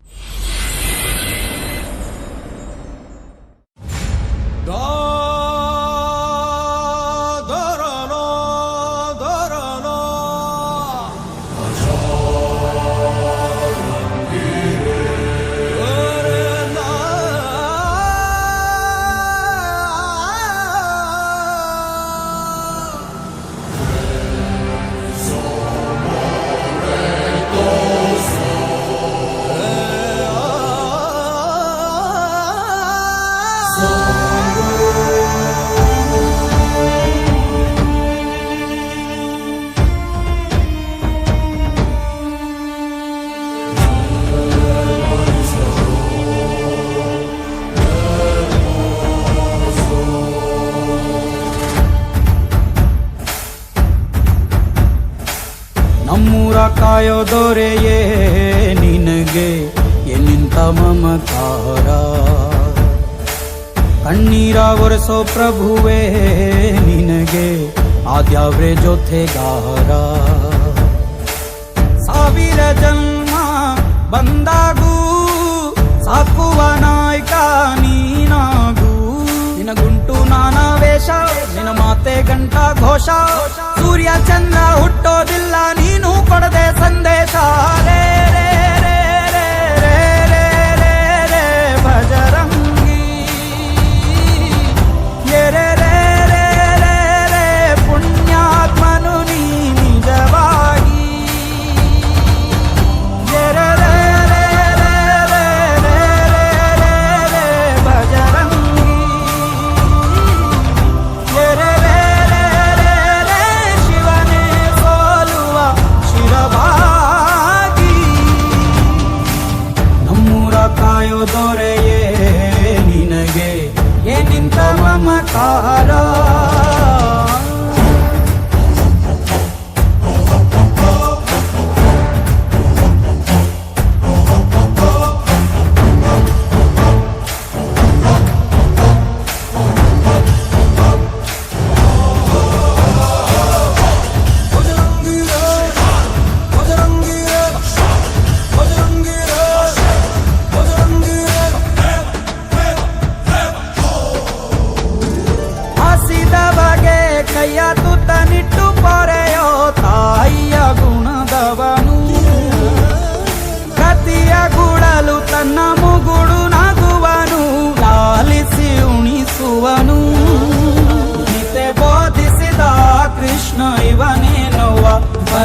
ನಮ್ಮೂರ ಕಾಯೋ ದೊರೆಯೇ ನಿನಗೆ ಎನ್ನಿಂತ ಮಮಕಾರ, ಕಣ್ಣೀರ ಒರೆಸೋ ಪ್ರಭುವೇ ನಿನಗೆ ಆದ್ಯಾವ್ರೆ ಜೊತೆಗಾರ. ಸಾವಿರ ಜನ್ಮ ಬಂದಾಗೂ ಸಾಕುವ ನಾಯಕ ನೀನಾಗೂ, ನಿನಗುಂಟು ನಾನಾ ವೇಷ ನಿನ ಮಾತೆ ಗಂಟ ಘೋಷ, ಸೂರ್ಯ ಚಂದ್ರ ಹುಟ್ಟೋದಿಲ್ಲ ನೀನು ಕೊಡದೆ ಸಂದೇಶ. ರೇ ರೇ ರೇ ರೇ ರೇ ರೇ ರೇ ರೇ ಭಜರಂಗಿ ರೇ ರೇ ರೇ ರೇ ರೇ ರೇ ಪುಣ್ಯಾತ್ಮನು ನೀ ನಿಜವಾಗಿ. ರೇ ರೇ ರೇ ರೇ ರೇ ರೇ ರೇ ರೇ ರೇ ಭಜರಂಗಿ ರೇ ರೇ ರೇ ರೇ ರೇ ರೇ ಶಿವನೇ ಸೋಲುವ ಶಿರವಾಗಿ. ನಮ್ಮೂರ ಕಾಯೋ ದೊರೆಯೇ ನಿನಗೆ ಏನಿಂತ ಮಮಕಾರ.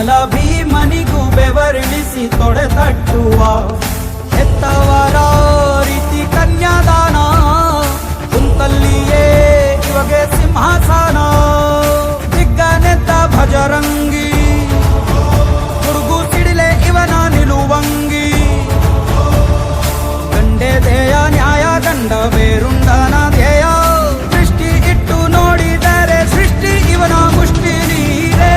ಬಲ ಭೀಮನಿಗೂ ಬೆವರಿಳಿಸಿ ತೊಡೆ ತಟ್ಟುವ ಹೆತ್ತವರ ರೀತಿ ಕನ್ಯಾದಾನ ಕುಂತಲ್ಲಿಯೇ ಇವಾಗೆ ಸಿಂಹಾಸನ ದಿಗ್ಗನೆದ್ದ ಭಜರಂಗಿ ಹುಡುಗು ಸಿಡಿಲೆ ಇವನ ನಿಲುವಂಗಿ ಗಂಡೆ ದೇಯ ನ್ಯಾಯ ಗಂಡ ಬೇರುಂಡನ ಧ್ಯೇಯ ದೃಷ್ಟಿ ಇಟ್ಟು ನೋಡಿದರೆ ಸೃಷ್ಟಿ ಇವನ ಮುಷ್ಟಿ ನೀರೇ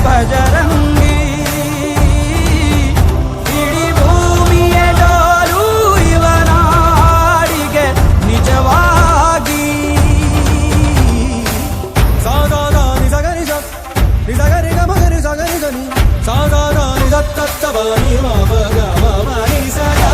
ಭಜರಂಗಿ ಇಡೀ ಭೂಮಿಯ ಡೋಲು ಇವನಾಡಿಗೆ ನಿಜವಾಗಿ ಸಾಗಾದ ನಿಜಗರಿ ನಿಜಗರಿ ಗಮಗರಿ ಸಗರಿ ಗನಿ ಸಾಗಾದ ನಿಜತ್ತತ್ತವನಿ ಮಗ ಮನಿ ಸಗಾ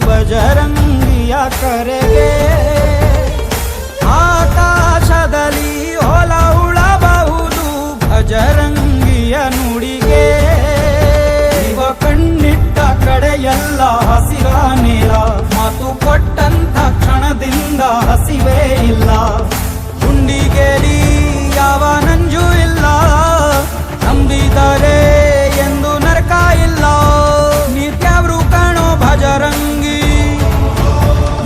ಭಜರಂಗಿಯ ಕರೆಗೆ ಆಕಾಶದಲ್ಲಿ ಹೊಲ ಉಳಬಹುದು ಭಜರಂಗಿಯ ನುಡಿಗೆ ಇವ ಕಣ್ಣಿಟ್ಟ ಕಡೆಯೆಲ್ಲ ಹಸಿರ ನೀರ ಮಾತು ಕೊಟ್ಟಂತ ಕ್ಷಣದಿಂದ ಹಸಿವೇ ಇಲ್ಲ ಗುಂಡಿಗೆಲಿ ಯಾವ ನಂಜು ಇಲ್ಲ ನಂಬಿದರೆ ಎಂದು ನರಕ ಇಲ್ಲ ನಿತ್ಯವ್ರು ಕಾಣೋ ಭಜರಂಗಿ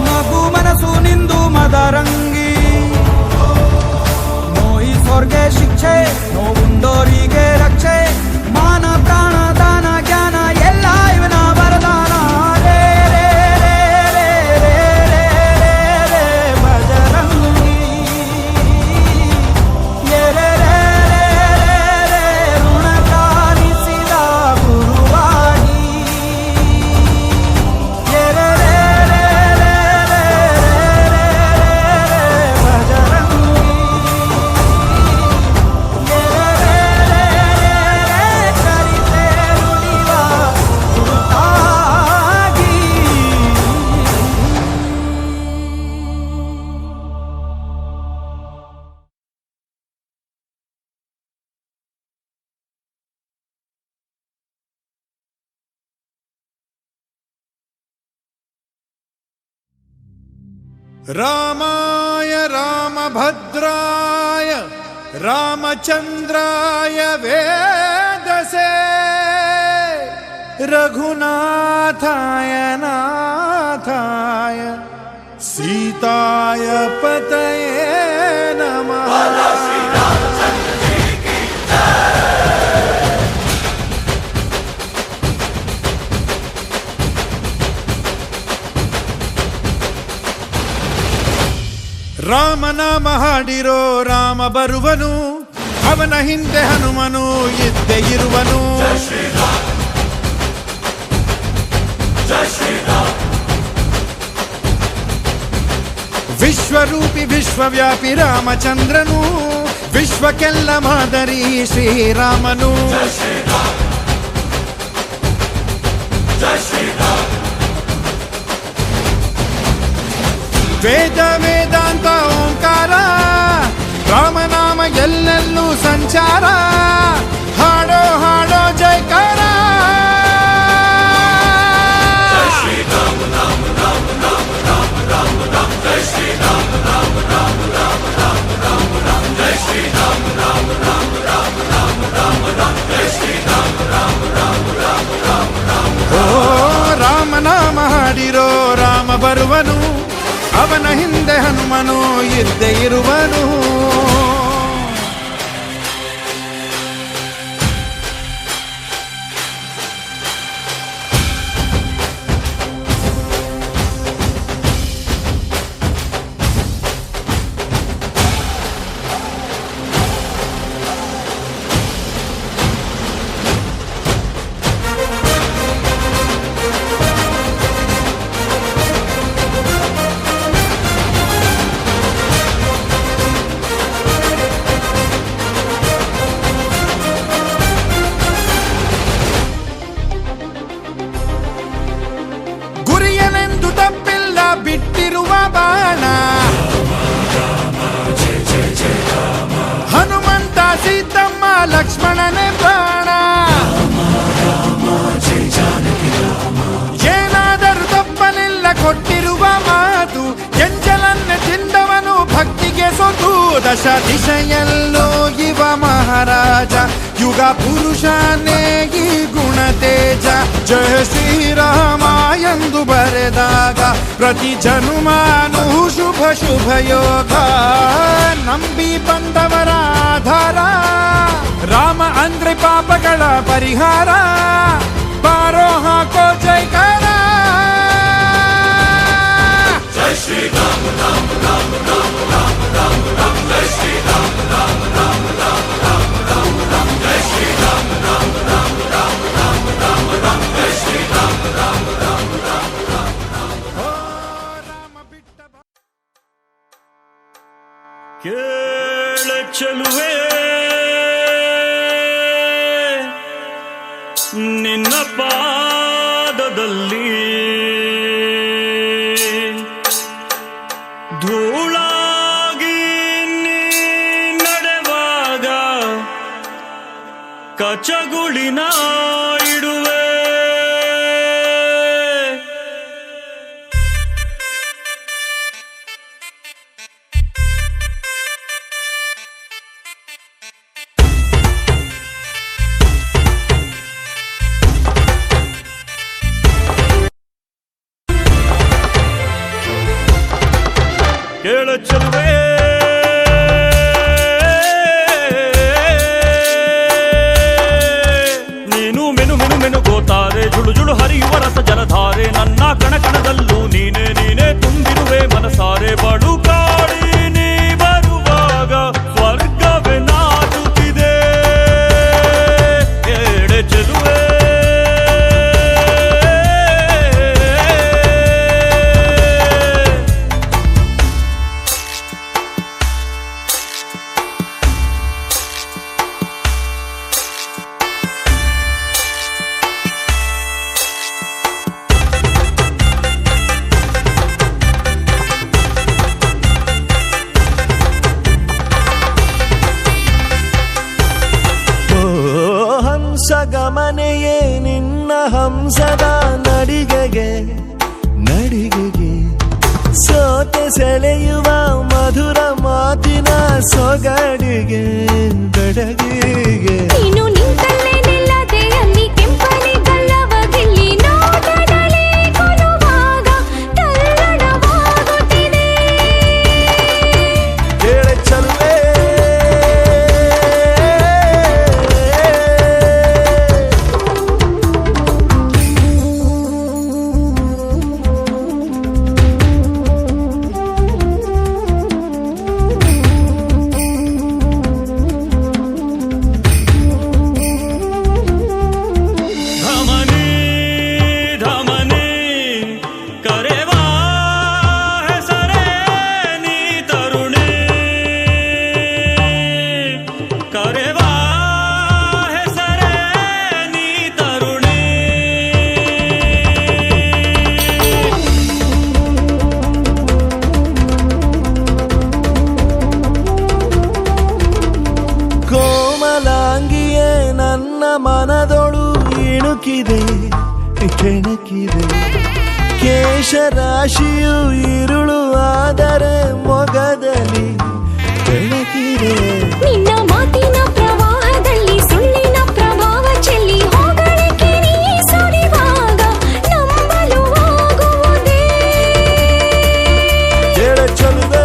ಮಗು ಮನಸ್ಸು ನಿಂದು ಮದರಂಗಿ ನೋಯಿಸೋರ್ಗೆ ಶಿಕ್ಷೆ ನೋವುಂಡೋರಿಗೆ ರಕ್ಷೆ ಮಾನ ಪ್ರಾಣ ದಾನ ಜ್ಞಾನ ಎಲ್ಲ ಇವನ ವರದಾನ ರೇ ರೇ ರೇ ರೇ ರೇ ರೇ ರೇ ಭಜರಂಗಿ ರೇ ರೇ ರೇ ರೇ ಋಣ ಕಾಣಿಸಿದ ಗುರುವಾಗಿ ರೇ ರೇ ರೇ ರಾಮಾಯ ರಾಮಭದ್ರಾಯ ರಾಮಚಂದ್ರಾಯ ವೇದಸೆ ರಘುನಾಥಾಯ ನಾಥಾಯ ಸೀತಾಯ ಪತಯೇ ನಮಃ. ರಾಮನಾಮ ಹಾಡಿರೋ ರಾಮ ಬರುವನು, ಅವನ ಹಿಂದೆ ಹನುಮನು ಇದ್ದೇ ಇರುವನು. ವಿಶ್ವರೂಪಿ ವಿಶ್ವವ್ಯಾಪಿ ರಾಮಚಂದ್ರನು, ವಿಶ್ವಕ್ಕೆಲ್ಲ ಮಾದರಿ ಶ್ರೀರಾಮನು. ವೇದ ವೇದಾಂತ ಓಂಕಾರ, ರಾಮನಾಮ ಎಲ್ಲೆಲ್ಲೂ ಸಂಚಾರ. ಹಾಡೋ ಹಾಡೋ ಜೈಕಾರ. ಓ ರಾಮನಾಮ ಹಾಡಿರೋ ರಾಮ ಬರುವನು, ಅವನ ಹಿಂದೆ ಹನುಮನು ಇದ್ದೇ ಇರುವನು. ಬಿಟ್ಟಿರುವ ಬಾಣ ಹನುಮಂತ ಸೀತಮ್ಮ ಲಕ್ಷ್ಮಣನೇ ಪ್ರಾಣ ಏನಾದರೂ ತಪ್ಪಲಿಲ್ಲ ಕೊಟ್ಟಿರುವ ಮಾತು ಎಂಜಲನ್ನೇ ತಿಂದವನು ಭಕ್ತಿಗೆ ಸೋತು ದಶ ದಿಶೆಯಲ್ಲೂ ಇವ ಮಹಾರಾಜ ಯುಗ ಪುರುಷನೇ ಈ ಗುಣ ತೇಜ ಜಯ ಶ್ರೀರಾಮ ಎಂದು ಬರೆದಾಗ ಪ್ರತಿ ಜನುಮಾನು ಶುಭ ಶುಭ ಯೋಗ ನಂಬಿ ಬಂದವರ ಆಧಾರ ರಾಮ ಅಂದ್ರೆ ಪಾಪಗಳ ಪರಿಹಾರ ಬಾರೋ ಹಾಕೋ ಜೈಕಾರ ಜೈ ಶ್ರೀ ರಾಮ ರಾಮ ರಾಮ ರಾಮ ರಾಮ ರಾಮ ರಾಮ ಜೈ ಶ್ರೀ ರಾಮ ರಾಮ ರಾಮ ರಾಮ ರಾಮ ರಾಮ ರಾಮ ಜೈ ಶ್ರೀ ರಾಮ ರಾಮ ರಾಮ ರಾಮ ರಾಮ ರಾಮ ರಾಮ ಜೈ ಶ್ರೀ ರಾಮ ರಾಮ ರಾಮ ರಾಮ ರಾಮ ಕೇಳ ಚೆಲುವೆ ನಿನ್ನ ಪಾದದಲ್ಲಿ ಧೂಳಾಗಿ ನೀ ನಡೆವಾಗ ಕಚಗುಳಿನ ಇಡುವೆ ಕೇಳ ಚೆಲುವೆ ನೀನು ಮೆನು ಮೆನು ಮೆನು ಗೋತಾರೆ ಜುಳು ಜುಳು ಹರಿಯುವ ರಸ ಜಲಧಾರೆ ನನ್ನ ಕಣ ಕಣದಲ್ಲೂ ನೀನೇ ನೀನೇ ತುಂಬಿರುವೆ ಮನಸಾರೆ ಬಡು ಕಾಡಿ ನೀ ಬರುವಾಗ ಸ್ವರ್ಗವೇ ನಾಚುತ್ತಿದೆ ಕೇಳ ಚೆಲುವೆ ಗಮನೆಯೇ ನಿನ್ನ ಹಂಸದ ನಡಿಗೆಗೆ ನಡಿಗೆಗೆ ಸೋತೆ ಸೆಳೆಯುವ ಮಧುರ ಮಾತಿನ ಸೊಗಡಿಗೆ ಬೆಡಗಿಗೆ ನೀನು ನಿಂತಲ್ಲೇ ನಿಲ್ಲದೆ ಅಲ್ಲಿ ಕೆಂಪನೆ ಗಲ್ಲವಗಿಲ್ಲಿ ನೋಟದಲ್ಲಿ ಕೊಲುವಾಗ ತಲ್ಲಣವಾಗುತ್ತಿದೆ ಕೇಳ ಚಲ್ಲೆ ಕೋಮಲಾಂಗಿಯೇ ನನ್ನ ಮನದೊಳು ಇಣುಕಿದೆ ಕೆಣಕಿದೆ ಕೇಶರಾಶಿಯು ಇರುಳು ಆದರೆ ಮೊಗದಲ್ಲಿ ಬೆಳಕಿದೆ ನಿನ್ನ ಮಾತಿನ ಪ್ರವಾಹದಲ್ಲಿ ಸುಳ್ಳಿನ ಪ್ರಭಾವ ಚೆಲ್ಲಿ ಹೋಗಳಿಕೆ ನೀ ಸುರಿವಾಗ ನಂಬಲು ಆಗುವುದೇ ಕೇಳ ಚಲುವೆ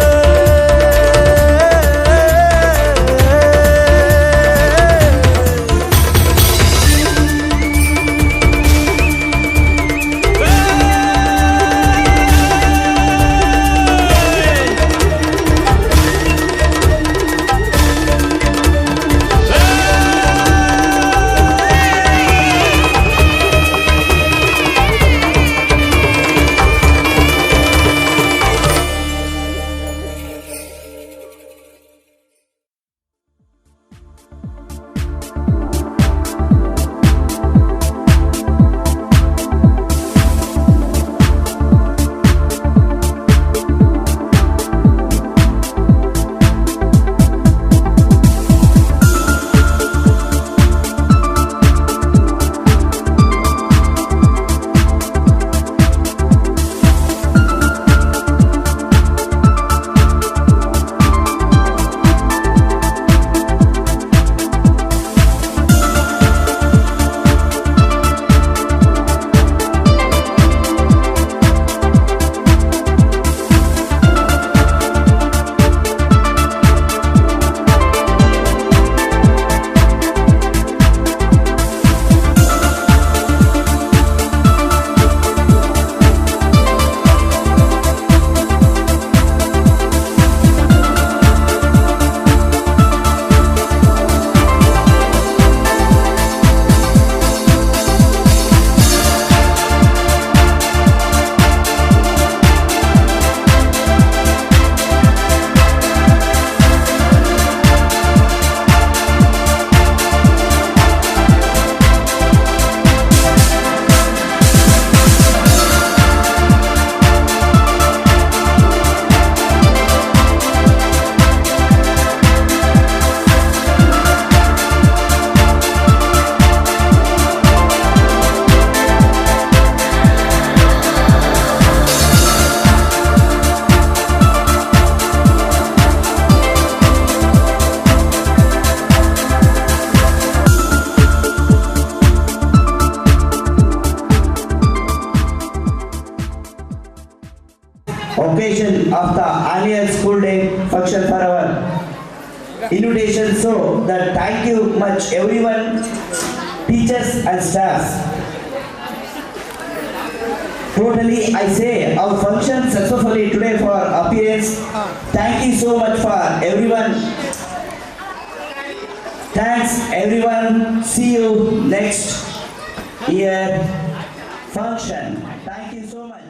occasion of the annual school day function for our invitation. So that thank you much everyone, teachers and staffs. Totally I say our function successfully today for appearance. Thank you so much for everyone. Thanks everyone. See you next year function. Thank you so much.